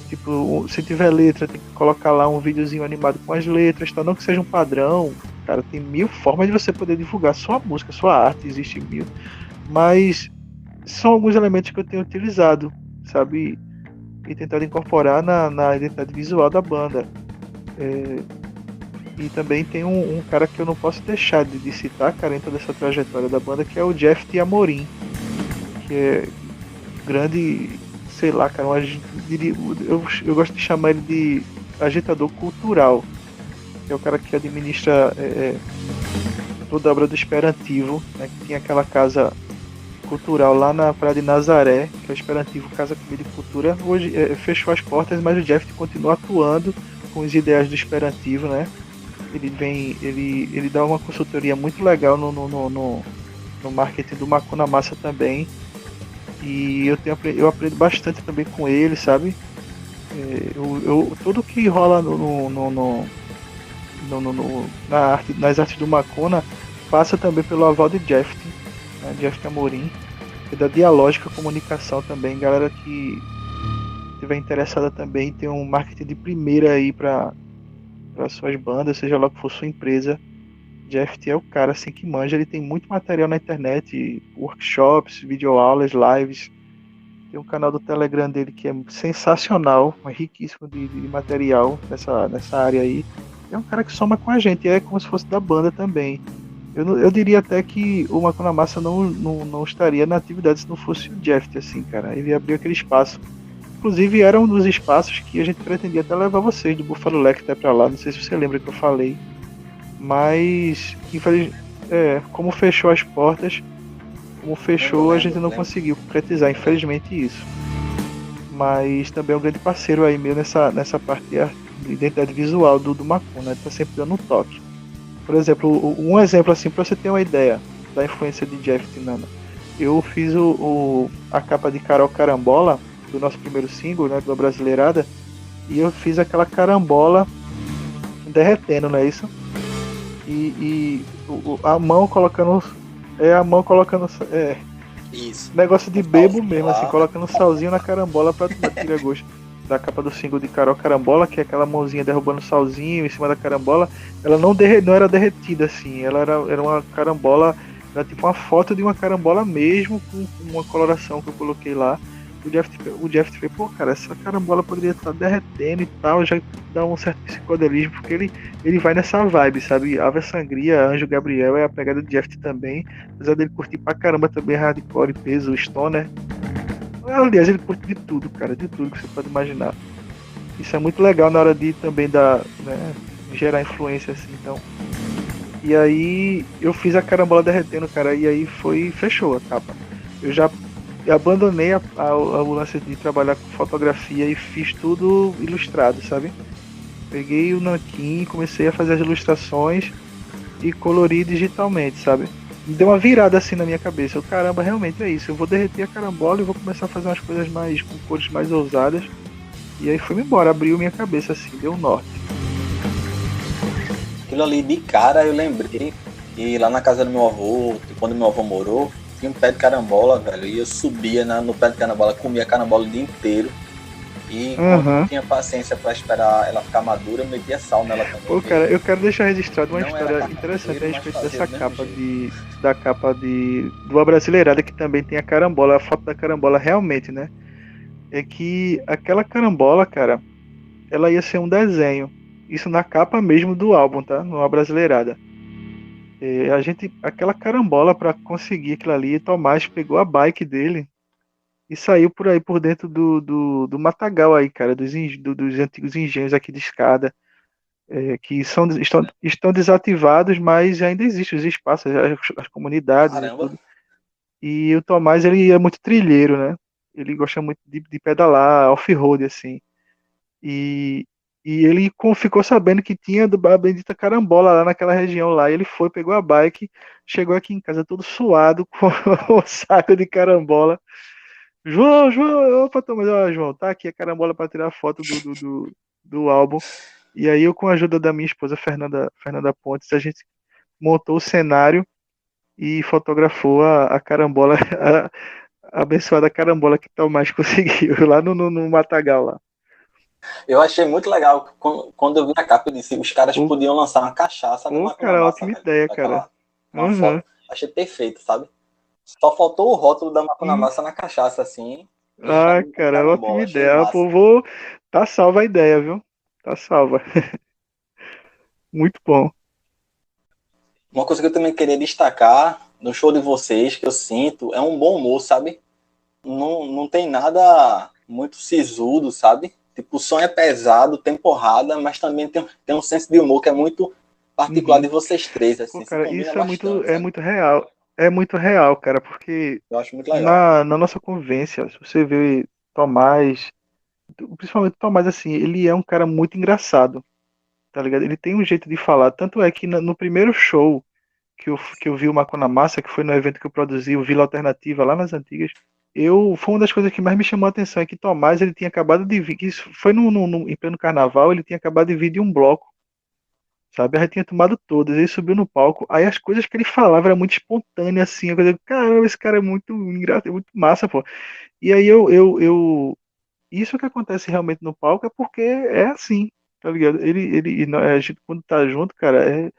Tipo, se tiver letra, tem que colocar lá um videozinho animado com as letras, tá? Não que seja um padrão. Cara, tem 1000 formas de você poder divulgar sua música, sua arte, existe 1000. Mas são alguns elementos que eu tenho utilizado, sabe? E tentado incorporar na identidade visual da banda. E também tem um cara que eu não posso deixar de citar, cara, dentro dessa trajetória da banda, que é o Jeff Amorim, que é grande, sei lá, cara, eu gosto de chamar ele de agitador cultural, que é o cara que administra toda a obra do Esperantivo, né, que tinha aquela casa cultural lá na Praia de Nazaré, que é o Esperantivo Casa Comida e Cultura. Hoje fechou as portas, mas o Jeff continua atuando com os ideais do Esperantivo, né? Ele dá uma consultoria muito legal no marketing do Macuna Massa também. E eu aprendo bastante também com ele, sabe? Tudo que rola nas artes do Macuna passa também pelo aval de Jeff, né? Jeff Amorim, que é da Dialógica Comunicação também. Galera que estiver interessada também, tem um marketing de primeira aí para suas bandas, seja lá que for sua empresa. Jeff é o cara assim que manja, ele tem muito material na internet, workshops, videoaulas, lives. Tem um canal do Telegram dele que é sensacional, riquíssimo de material nessa área aí. É um cara que soma com a gente, é como se fosse da banda também. Eu diria até que o Macuna Massa não estaria na atividade se não fosse o Jeff, assim, cara. Ele abriu aquele espaço. Inclusive era um dos espaços que a gente pretendia até levar vocês do Buffalo Lake até pra lá. Não sei se você lembra que eu falei. Mas, como fechou as portas, a gente não conseguiu concretizar, infelizmente, isso. Mas também é um grande parceiro aí meu nessa parte de identidade visual do Macuna. Ele tá sempre dando um toque. Por exemplo, um exemplo assim, pra você ter uma ideia da influência de Jeff Tinana. Eu fiz a capa de Carol Carambola, do nosso primeiro single, né, do Brasileirada, e eu fiz aquela carambola derretendo, não é isso? E a mão colocando isso. Negócio de bebo mesmo, assim, colocando salzinho na carambola pra tirar gosto. Da capa do single de Carol Carambola, que é aquela mãozinha derrubando salzinho em cima da carambola. Ela não era derretida assim, ela era uma carambola, era tipo uma foto de uma carambola mesmo, com uma coloração que eu coloquei lá. O Jeff fez, pô, cara, essa carambola poderia estar derretendo e tal, já dá um certo psicodelismo, porque ele vai nessa vibe, sabe? Ave Sangria, Anjo Gabriel é a pegada do Jeff também, apesar dele curtir pra caramba também hardcore, peso, stoner. Aliás, ele curte de tudo, cara, de tudo que você pode imaginar. Isso é muito legal na hora de também gerar influência assim, então. E aí eu fiz a carambola derretendo, cara, e aí fechou a capa. Eu já abandonei o lance de trabalhar com fotografia e fiz tudo ilustrado, sabe? Peguei o nanquim, comecei a fazer as ilustrações e colorir digitalmente, sabe? Me deu uma virada assim na minha cabeça. Eu, caramba, realmente é isso. Eu vou derreter a carambola e vou começar a fazer umas coisas mais com cores mais ousadas. E aí fui embora, abriu minha cabeça assim, deu um norte. Aquilo ali de cara eu lembrei que lá na casa do meu avô, quando meu avô morou, tinha um pé de carambola, velho, e eu subia no pé de carambola, comia carambola o dia inteiro. E quando não Aham. tinha paciência pra esperar ela ficar madura, eu metia sal nela também. Pô, cara, eu quero deixar registrado uma Não era história interessante carnaveiro, a mas respeito fazia dessa do mesmo capa jeito. da capa do Abrasileirada, que também tem a carambola, a foto da carambola realmente, né? É que aquela carambola, cara, ela ia ser um desenho. Isso na capa mesmo do álbum, tá? No Abrasileirada. Aquela carambola para conseguir aquilo ali, Tomás pegou a bike dele e saiu por aí por dentro do matagal aí, cara, dos antigos engenhos aqui de escada, estão desativados, mas ainda existem os espaços, as comunidades e Caramba, tudo. E o Tomás, ele é muito trilheiro, né? Ele gosta muito de pedalar, off-road, assim. E, e ele ficou sabendo que tinha a bendita carambola lá naquela região lá. Ele foi, pegou a bike, chegou aqui em casa todo suado com o saco de carambola. João, opa, Tomás, ó, João, tá aqui a carambola para tirar foto do álbum. E aí eu, com a ajuda da minha esposa, Fernanda Pontes, a gente montou o cenário e fotografou a carambola, a abençoada carambola que Tomás conseguiu lá no matagal lá. eu achei muito legal quando eu vi a capa, eu disse, os caras Pô, podiam lançar uma cachaça do pô, Hakuna cara, Massa, ótima velho. ideia, cara. Aquela, uma Uhum. foto. Achei perfeito, sabe? Só faltou o rótulo da Hakuna E, Massa na cachaça, assim, e já ah, a cara, ótima carambola. Achei ideia. massa. Pô, vou. Tá salva a ideia, viu? Tá salva. Muito bom. Uma coisa que eu também queria destacar no show de vocês, que eu sinto, é um bom humor, sabe? Não tem nada muito sisudo, sabe? Tipo, o som é pesado, tem porrada, mas também tem um senso de humor que é muito particular Uhum. de vocês três, Pô, assim, se cara, combina isso é muito, bastante, sabe? real. É muito real, cara, porque Eu acho muito legal. na nossa convivência, se você vê Tomás, principalmente Tomás, assim, ele é um cara muito engraçado, tá ligado? Ele tem um jeito de falar. Tanto é que no primeiro show que eu vi o Macona Massa, que foi no evento que eu produzi, o Vila Alternativa, lá nas Antigas, foi uma das coisas que mais me chamou a atenção, é que Tomás, ele tinha acabado de vir, que isso foi em pleno carnaval, ele tinha acabado de vir de um bloco, sabe? Já tinha tomado todas, ele subiu no palco, aí as coisas que ele falava era muito espontânea, assim, eu falei, caramba, esse cara é muito engraçado, muito massa, pô. E aí isso que acontece realmente no palco é porque é assim, tá ligado? A gente quando tá junto, cara,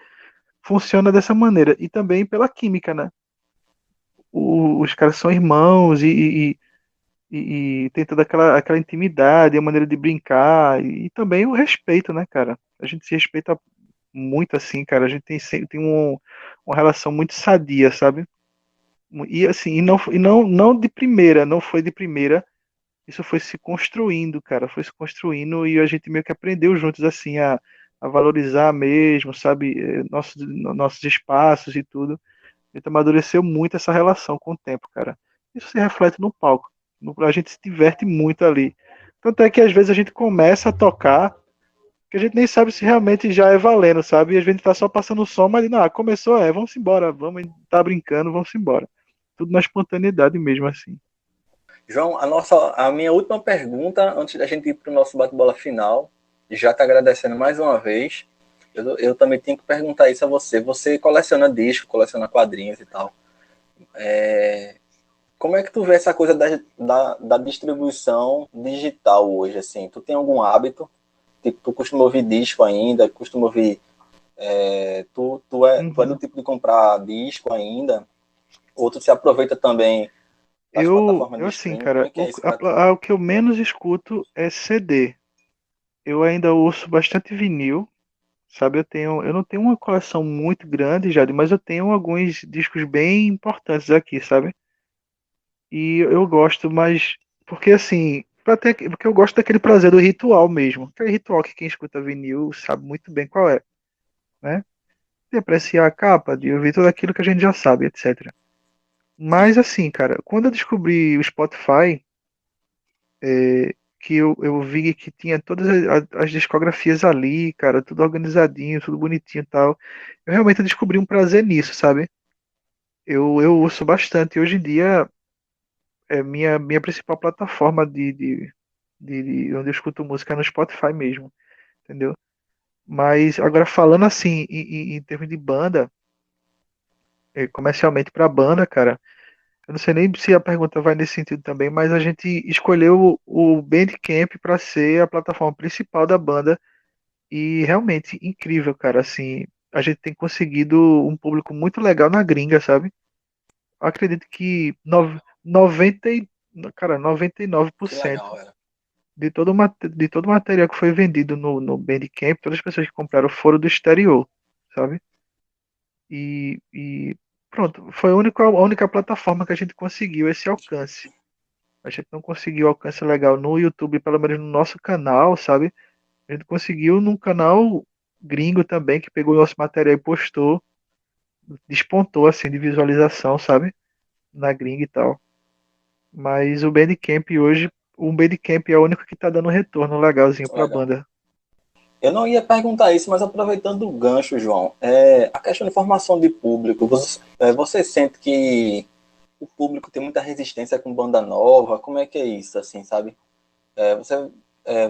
funciona dessa maneira. E também pela química, né? Os caras são irmãos e tem toda aquela intimidade, a maneira de brincar e também o respeito, né, cara? A gente se respeita muito assim, cara. A gente tem uma relação muito sadia, sabe? E assim, não de primeira, não foi de primeira. Isso foi se construindo, cara. Foi se construindo e a gente meio que aprendeu juntos assim a valorizar mesmo, sabe? Nossos espaços e tudo. A gente amadureceu muito essa relação com o tempo, cara. Isso se reflete no palco. A gente se diverte muito ali. Tanto é que às vezes a gente começa a tocar, que a gente nem sabe se realmente já é valendo, sabe? E a gente tá só passando o som, mas não, começou, vamos embora, vamos, tá brincando, vamos embora. Tudo na espontaneidade mesmo, assim. João, a minha última pergunta, antes da gente ir para o nosso bate-bola final, já te agradecendo mais uma vez. Eu também tenho que perguntar isso a você. Você coleciona disco, coleciona quadrinhos e tal. Como é que tu vê essa coisa da distribuição digital hoje? Assim, tu tem algum hábito? Tipo, tu costuma ouvir disco ainda? Costuma ouvir. Tu é do Uhum. tipo de comprar disco ainda? Ou tu se aproveita também das plataformas Eu de assim, streaming? Como cara, é que é isso pra tu? o que eu menos escuto é CD. Eu ainda ouço bastante vinil, sabe? Eu não tenho uma coleção muito grande, Jade, mas eu tenho alguns discos bem importantes aqui, sabe? E eu gosto, mas porque assim, porque eu gosto daquele prazer do ritual mesmo. Aquele ritual que quem escuta vinil sabe muito bem qual é, né? De apreciar a capa, de ouvir tudo aquilo que a gente já sabe, etc. Sim. Mas assim, cara, quando eu descobri o Spotify, que eu vi que tinha todas as discografias ali, cara, tudo organizadinho, tudo bonitinho e tal. Eu realmente descobri um prazer nisso, sabe? Eu ouço bastante. Hoje em dia é minha principal plataforma de onde eu escuto música é no Spotify mesmo, entendeu? Mas agora falando assim, em termos de banda, comercialmente pra banda, cara, Eu não sei nem se a pergunta vai nesse sentido também, mas a gente escolheu o Bandcamp para ser a plataforma principal da banda e realmente incrível, cara. Assim, a gente tem conseguido um público muito legal na gringa, sabe? Eu acredito que 90, cara, Que 99% legal, velho. de todo o material que foi vendido no Bandcamp, todas as pessoas que compraram foram do exterior, sabe? E pronto, foi a única plataforma que a gente conseguiu esse alcance. A gente não conseguiu alcance legal no YouTube, pelo menos no nosso canal, sabe? A gente conseguiu num canal gringo também, que pegou o nosso material e postou, despontou assim de visualização, sabe? Na gringa e tal. Mas o Bandcamp é o único que tá dando retorno legalzinho pra Legal. banda. Eu não ia perguntar isso, mas aproveitando o gancho, João, a questão de formação de público, você sente que o público tem muita resistência com banda nova? Como é que é isso, assim, sabe?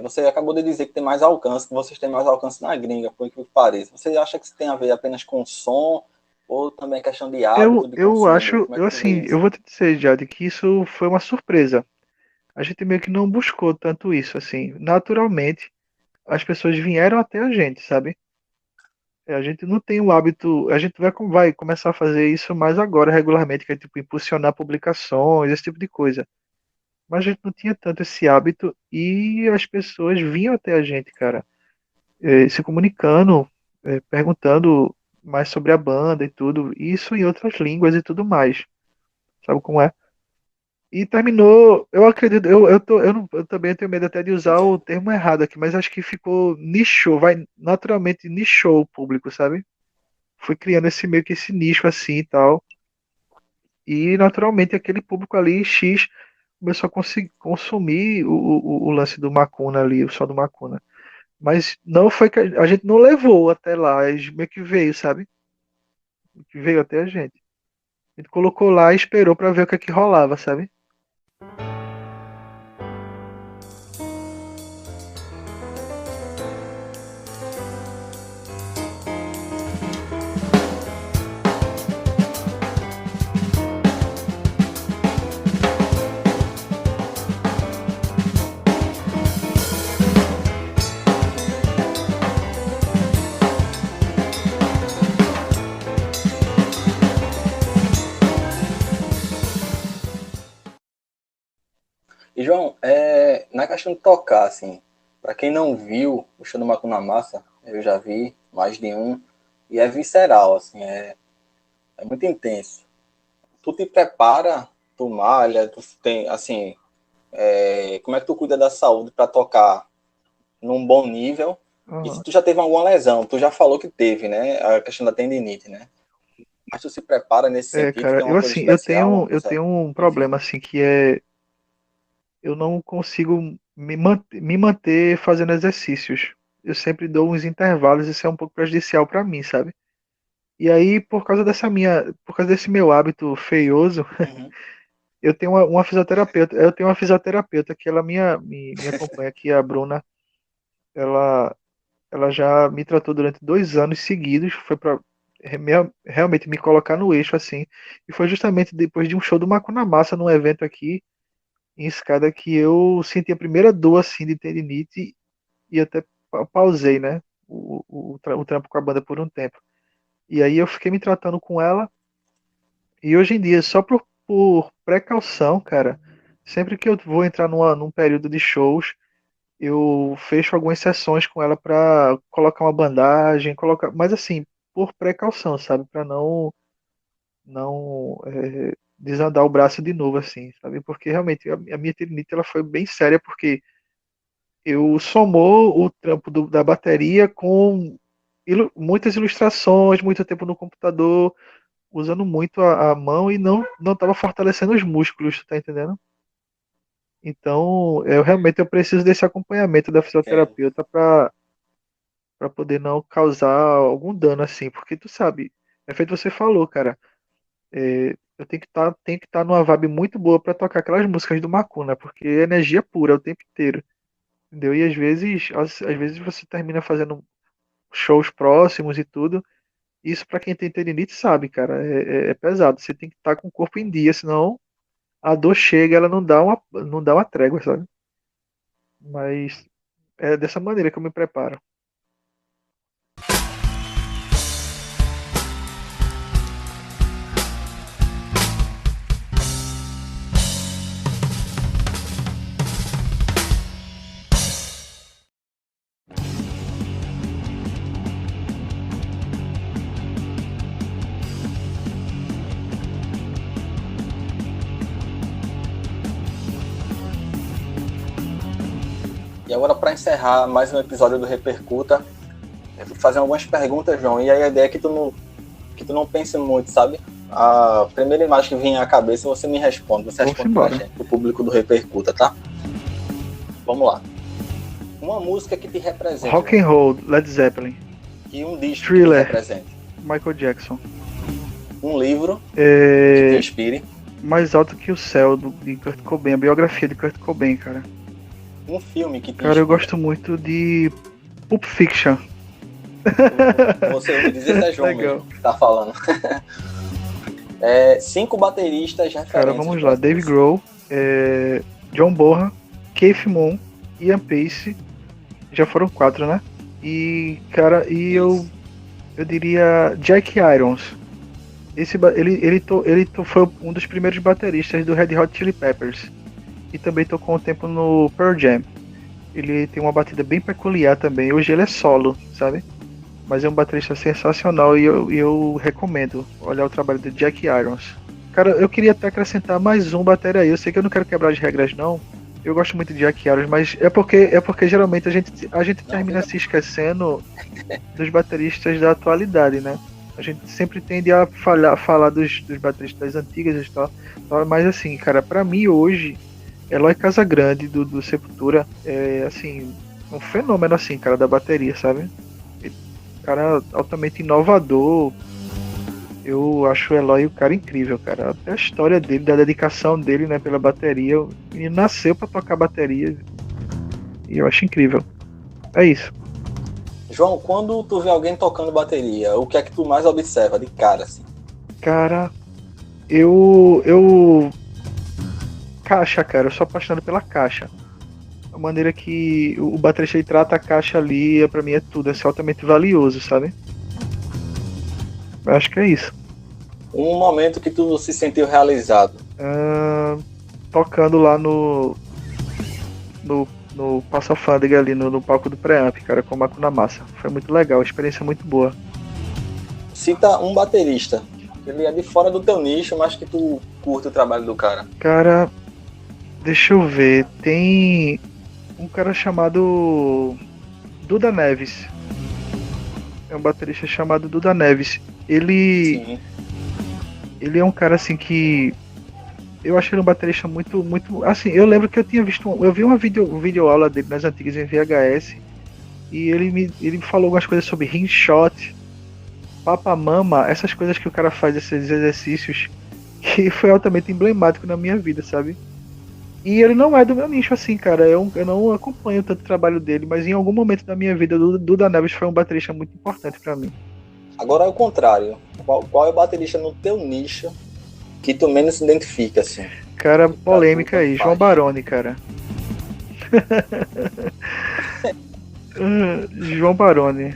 Você acabou de dizer que tem mais alcance, que vocês têm mais alcance na gringa, por que pareça. Você acha que isso tem a ver apenas com o som ou também questão de hábito de Eu consumo? acho, Como é eu que tu vê assim, eu isso? vou te dizer, Jade, que isso foi uma surpresa. A gente meio que não buscou tanto isso, assim. Naturalmente, as pessoas vieram até a gente, sabe? A gente não tem o hábito, a gente vai começar a fazer isso mais agora, regularmente, que é tipo impulsionar publicações, esse tipo de coisa. Mas a gente não tinha tanto esse hábito e as pessoas vinham até a gente, cara, se comunicando, perguntando mais sobre a banda e tudo, isso em outras línguas e tudo mais. Sabe como é? E terminou, eu acredito, eu também tenho medo até de usar o Entendo. termo errado aqui, mas acho que ficou nichou, vai naturalmente nichou o público, sabe? Foi criando esse meio que esse nicho assim e tal. E naturalmente aquele público ali, X, começou a consumir o lance do Macuna ali, o som do Macuna. Mas não foi que a gente não levou até lá, a gente meio que veio, sabe? Que veio até a gente. A gente colocou lá e esperou pra ver o que é que rolava, sabe? E, João, na questão de tocar, assim, para quem não viu o show do Macuna Massa, eu já vi mais de um, e é visceral, assim, é muito intenso. Tu te prepara, tu malha, tu tem, assim, como é que tu cuida da saúde para tocar num bom nível? E se Aham. tu já teve alguma lesão, tu já falou que teve, né? A questão da tendinite, né? Mas tu se prepara nesse É, sentido, cara, tem eu uma coisa assim, eu especial, uma tenho, eu coisa, tenho um enfim. problema assim que é eu não consigo me manter fazendo exercícios. Eu sempre dou uns intervalos, isso é um pouco prejudicial pra mim, sabe? E aí, por causa desse meu hábito feioso, Uhum. eu tenho uma fisioterapeuta que ela me acompanha aqui, a Bruna, ela, ela já me tratou durante 2 anos seguidos, foi para realmente me colocar no eixo assim, e foi justamente depois de um show do Macuna Massa num evento aqui em Escada que eu senti a primeira dor assim de tendinite e até pausei, né, o trampo com a banda por um tempo. E aí eu fiquei me tratando com ela. E hoje em dia, só por precaução, cara, sempre que eu vou entrar num período de shows, eu fecho algumas sessões com ela pra colocar uma bandagem, mas assim, por precaução, sabe? Pra não desandar o braço de novo, assim, sabe? Porque realmente a minha tendinite ela foi bem séria, porque eu somou o trampo da bateria com muitas ilustrações, muito tempo no computador, usando muito a mão e não estava fortalecendo os músculos, tu tá entendendo? Então, eu preciso desse acompanhamento da Entendo. fisioterapeuta para poder não causar algum dano assim, porque tu sabe, é feito você falou, cara, eu tenho que estar numa vibe muito boa para tocar aquelas músicas do Macuna, porque é energia pura o tempo inteiro, entendeu? E às vezes você termina fazendo shows próximos e tudo. Isso para quem tem tendinite sabe, cara, é pesado. Você tem que estar com o corpo em dia, senão a dor chega, ela não dá uma trégua, sabe? Mas é dessa maneira que eu me preparo. E agora, para encerrar mais um episódio do Repercuta, eu vou fazer algumas perguntas, João. E aí a ideia é que tu não pense muito, sabe? A primeira imagem que vinha à cabeça, você me responde. Você Vamos responde pra embora. gente, pro público do Repercuta, tá? Vamos lá. Uma música que te representa. Rock and Roll, Led Zeppelin, E um disco Thriller. que te represente. Michael Jackson. Um livro que te É, inspire. Mais Alto que o Céu, de Kurt Cobain, a biografia de Kurt Cobain, cara. Um filme que te Cara, eu inspire. gosto muito de Pulp Fiction. Você ouve dizer que é João Legal. mesmo que tá falando. 5 bateristas referentes. Cara, vamos lá. Dave Grohl, John Bonham, Keith Moon, Ian Pace. Já foram 4, né? E, cara, eu diria Jack Irons. Ele foi um dos primeiros bateristas do Red Hot Chili Peppers. E também tocou um tempo no Pearl Jam. Ele tem uma batida bem peculiar também. Hoje ele é solo, sabe? Mas é um baterista sensacional e eu recomendo olhar o trabalho do Jack Irons. Cara, eu queria até acrescentar mais um bateria aí. Eu sei que eu não quero quebrar as regras, não. Eu gosto muito de Jack Irons, mas é porque geralmente a gente termina se esquecendo dos bateristas da atualidade, né? A gente sempre tende a falar dos bateristas antigas e tal. Mas assim, cara, pra mim hoje, Eloy Casagrande do Sepultura é assim, um fenômeno assim, cara, da bateria, sabe? Cara altamente inovador. Eu acho o Eloy o cara incrível, cara. Até a história dele, da dedicação dele, né, pela bateria. O menino nasceu pra tocar bateria. E eu acho incrível. É isso. João, quando tu vê alguém tocando bateria, o que é que tu mais observa de cara, assim? Cara, eu caixa, cara. Eu sou apaixonado pela caixa. A maneira que o baterista ele trata a caixa ali, pra mim é tudo. É altamente valioso, sabe? Eu acho que é isso. Um momento que tu se sentiu realizado. Tocando lá no Passafândega ali, no palco do Preamp, cara, com o Macuna Massa. Foi muito legal, experiência muito boa. Cita um baterista. Ele é de fora do teu nicho, mas que tu curte o trabalho do cara. Cara, deixa eu ver. Tem um cara chamado Duda Neves. É um baterista chamado Duda Neves. Ele é um cara assim que eu achei ele um baterista muito assim, eu lembro que eu tinha visto, eu vi uma vídeo aula dele nas antigas em VHS e ele me falou algumas coisas sobre ring shot, papa mama, essas coisas que o cara faz, esses exercícios que foi altamente emblemático na minha vida, sabe? E ele não é do meu nicho assim, cara, eu não acompanho tanto o trabalho dele, mas em algum momento da minha vida o Duda Neves foi um baterista muito importante pra mim. Agora é o contrário. Qual é o baterista no teu nicho que tu menos se identifica, assim? Cara, polêmica aí, João Baroni, cara. João Baroni.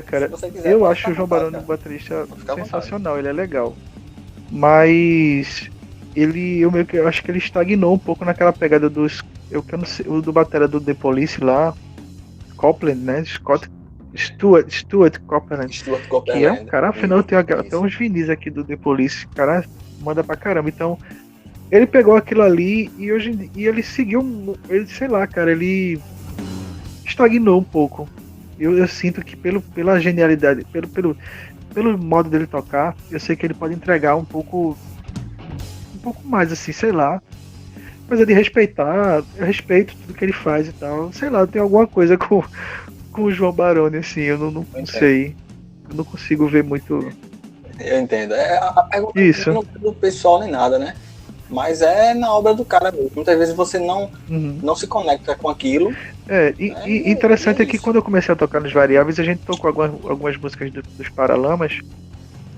Cara, eu acho o João Baroni um baterista sensacional, ele é legal. Mas eu acho que ele estagnou um pouco naquela pegada dos. Eu não sei, o do batera do The Police lá, Copland, né? Stuart Copeland, que é um cara, afinal eu tenho até uns vinis aqui do The Police, cara, manda pra caramba. Então, ele pegou aquilo ali e hoje ele seguiu, ele, sei lá, cara, ele estagnou um pouco. Eu sinto que pela genialidade, pelo modo dele tocar, eu sei que ele pode entregar um pouco mais, assim, sei lá. Mas é de respeitar, eu respeito tudo que ele faz e tal. Sei lá, tem alguma coisa com o João Baroni, assim, eu não sei. Eu não consigo ver muito. Eu entendo. A pergunta Isso. Não é do pessoal nem nada, né? Mas é na obra do cara mesmo. Muitas vezes você não se conecta com aquilo. E interessante é que quando eu comecei a tocar nos Variáveis, a gente tocou algumas músicas dos Paralamas.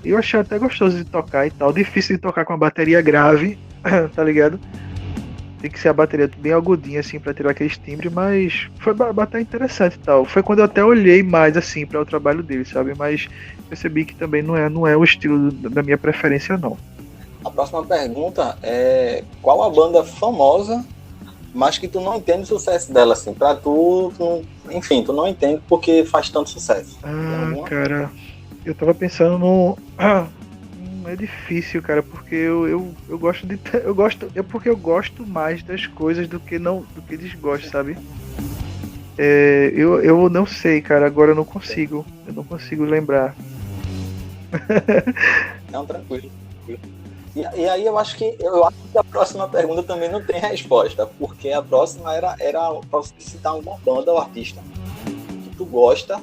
E eu achei até gostoso de tocar e tal. Difícil de tocar com a bateria grave. tá ligado? Tem que ser a bateria bem agudinha, assim, pra tirar aqueles timbres, mas foi bater interessante e tal. Foi quando eu até olhei mais, assim, para o trabalho dele, sabe? Mas percebi que também não é o estilo da minha preferência, não. A próxima pergunta é: qual a banda famosa, mas que tu não entende o sucesso dela, assim? Pra enfim, tu não entende porque faz tanto sucesso. Cara, eu tava pensando no... É difícil, cara, porque eu gosto de. Porque eu gosto mais das coisas do que desgosto, sabe? Eu não sei, cara, agora eu não consigo. Eu não consigo lembrar. Não, tranquilo. E aí eu acho que a próxima pergunta também não tem resposta, porque a próxima era pra você citar alguma banda ou artista que tu gosta,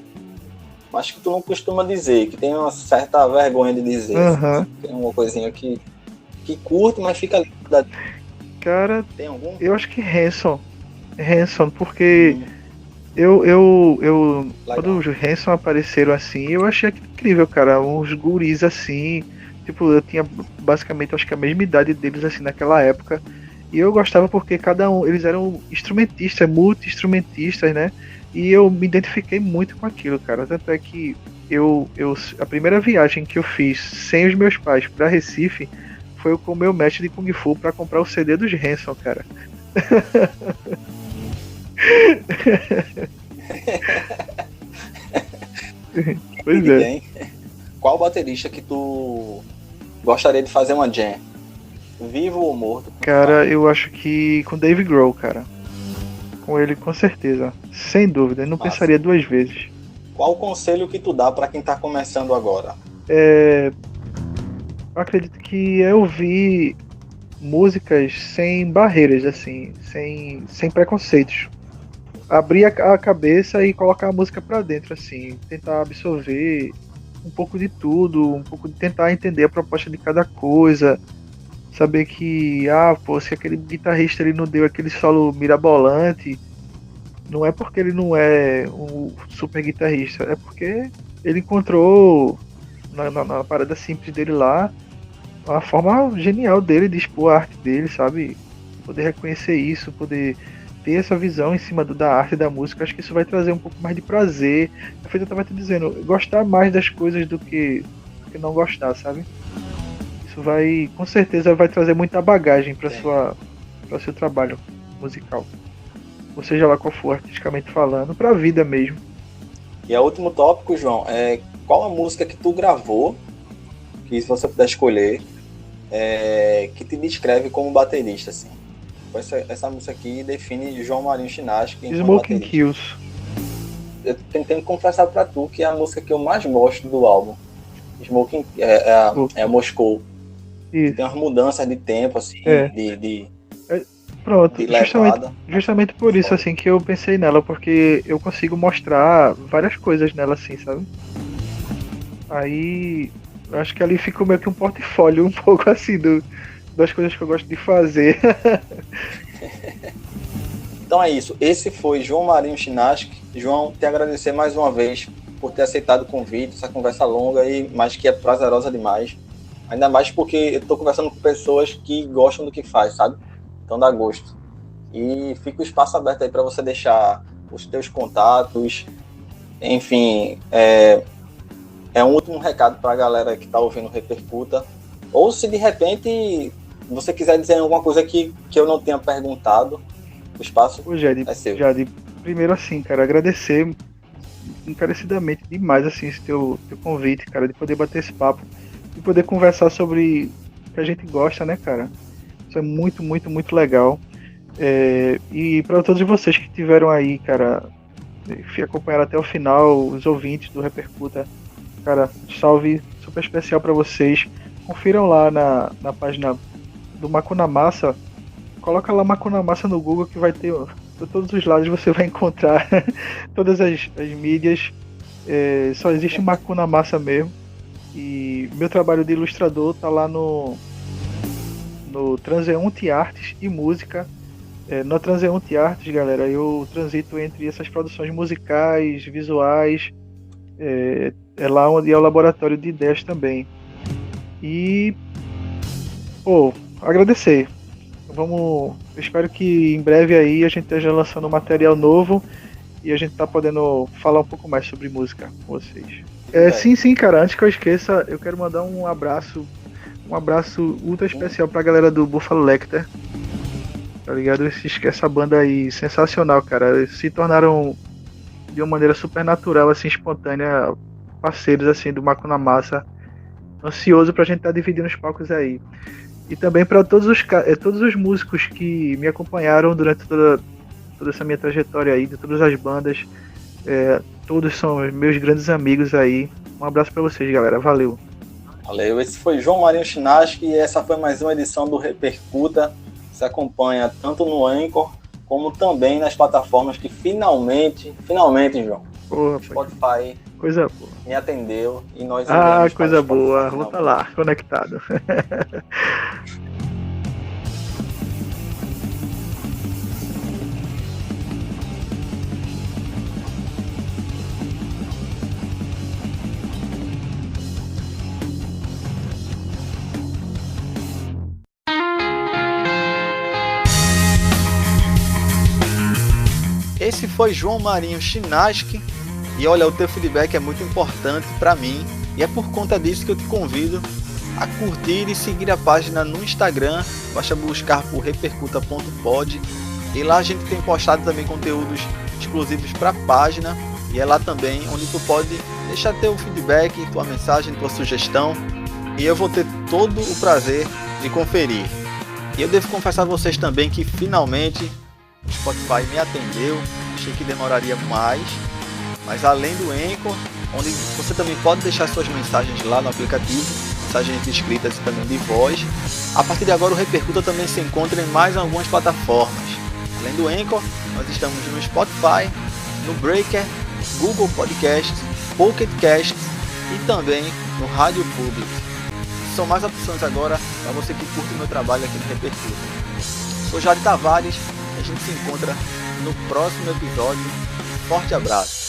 mas que tu não costuma dizer, que tem uma certa vergonha de dizer. Uhum. Tem uma coisinha que curte, mas fica ali. Cara, Tem algum? eu acho que Hanson, porque eu quando os Hanson apareceram assim, eu achei incrível, cara, uns guris assim, tipo, eu tinha basicamente, acho que a mesma idade deles assim naquela época, e eu gostava porque eles eram instrumentistas, multi-instrumentistas, né? E eu me identifiquei muito com aquilo, cara. Tanto é que a primeira viagem que eu fiz sem os meus pais para Recife foi com o meu mestre de Kung Fu para comprar o CD dos Hanson, cara. Pois é. Qual baterista que tu gostaria de fazer uma jam? Vivo ou morto? Cara, eu acho que com Dave Grohl, cara. Com ele, com certeza. Sem dúvida. Eu não pensaria duas vezes. Qual o conselho que tu dá pra quem tá começando agora? Eu acredito que é ouvir músicas sem barreiras, assim. Sem preconceitos. Abrir a cabeça e colocar a música pra dentro, assim. Tentar absorver um pouco de tudo. Um pouco de tentar entender a proposta de cada coisa. Saber que, se aquele guitarrista ele não deu aquele solo mirabolante, não é porque ele não é um super guitarrista, é porque ele encontrou na parada simples dele lá uma forma genial dele de expor a arte dele, sabe? Poder reconhecer isso, poder ter essa visão em cima da arte e da música, acho que isso vai trazer um pouco mais de prazer. É feito, eu tava te dizendo, gostar mais das coisas do que não gostar, sabe? Isso vai, com certeza, vai trazer muita bagagem para seu trabalho musical. Ou seja lá qual for, artisticamente falando, para a vida mesmo. E o último tópico, João, é qual a música que tu gravou, que se você puder escolher, que te descreve como baterista, assim. Essa música aqui define João Marinho Chinaski como Smoking baterista. Kills. Eu tentei confessar pra tu que é a música que eu mais gosto do álbum. Smoking é Moscou. Isso. Tem umas mudanças de tempo, assim, Pronto, de levada. justamente por isso assim que eu pensei nela, porque eu consigo mostrar várias coisas nela assim, sabe? Aí eu acho que ali ficou meio que um portfólio um pouco assim das coisas que eu gosto de fazer. Então é isso, esse foi João Marinho Chinaski. João, te agradecer mais uma vez por ter aceitado o convite, essa conversa longa, mas que é prazerosa demais. Ainda mais porque eu estou conversando com pessoas que gostam do que faz, sabe? Então dá gosto. E fica o espaço aberto aí para você deixar os teus contatos. Enfim, é um último recado para a galera que está ouvindo Repercuta. Ou se de repente você quiser dizer alguma coisa que eu não tenha perguntado, o espaço é seu. Jade, primeiro assim, cara, agradecer encarecidamente demais assim, esse teu convite, cara, de poder bater esse papo e poder conversar sobre o que a gente gosta, né, cara? Isso é muito, muito, muito legal. E para todos vocês que estiveram aí, cara, acompanharam até o final, os ouvintes do Repercuta, cara, salve super especial para vocês. Confiram lá na página do Macuna Massa. Coloca lá Macuna Massa no Google que vai ter, por todos os lados você vai encontrar todas as mídias. Só existe Macuna Massa mesmo. E meu trabalho de ilustrador tá lá no Transeunte Artes e Música. No Transeunte Artes, galera, eu transito entre essas produções musicais, visuais. É lá onde é o laboratório de ideias também. E agradecer. Eu espero que em breve aí a gente esteja lançando um material novo e a gente tá podendo falar um pouco mais sobre música com vocês. Sim, cara, antes que eu esqueça, eu quero mandar um abraço ultra especial pra galera do Buffalo Lecter. Tá ligado? Essa banda aí sensacional, cara. Eles se tornaram de uma maneira super natural, assim, espontânea, parceiros assim do Maco na Massa. Ansioso pra gente estar dividindo os palcos aí. E também para todos os músicos que me acompanharam durante toda essa minha trajetória aí, de todas as bandas. Todos são meus grandes amigos aí. Um abraço para vocês, galera. Valeu. Valeu. Esse foi João Marinho Chinaski e essa foi mais uma edição do Repercuta. Se acompanha tanto no Anchor como também nas plataformas que finalmente, João, Porra, Spotify coisa boa. me atendeu e nós coisa boa. Vou estar lá, conectado. Esse foi João Marinho Chinaski. E olha, o teu feedback é muito importante para mim. E é por conta disso que eu te convido a curtir e seguir a página no Instagram. Basta buscar por repercuta.pod. E lá a gente tem postado também conteúdos exclusivos para a página. E é lá também onde tu pode deixar teu feedback, tua mensagem, tua sugestão. E eu vou ter todo o prazer de conferir. E eu devo confessar a vocês também que finalmente o Spotify me atendeu. Achei que demoraria mais, mas além do Anchor, onde você também pode deixar suas mensagens lá no aplicativo, mensagens escritas e também de voz. A partir de agora o Repercuta também se encontra em mais algumas plataformas. Além do Anchor, nós estamos no Spotify, no Breaker, Google Podcasts, Pocket Casts e também no Rádio Public. São mais opções agora para você que curte o meu trabalho aqui no Repercuta. Sou Jário Tavares. A gente se encontra no próximo episódio. Forte abraço.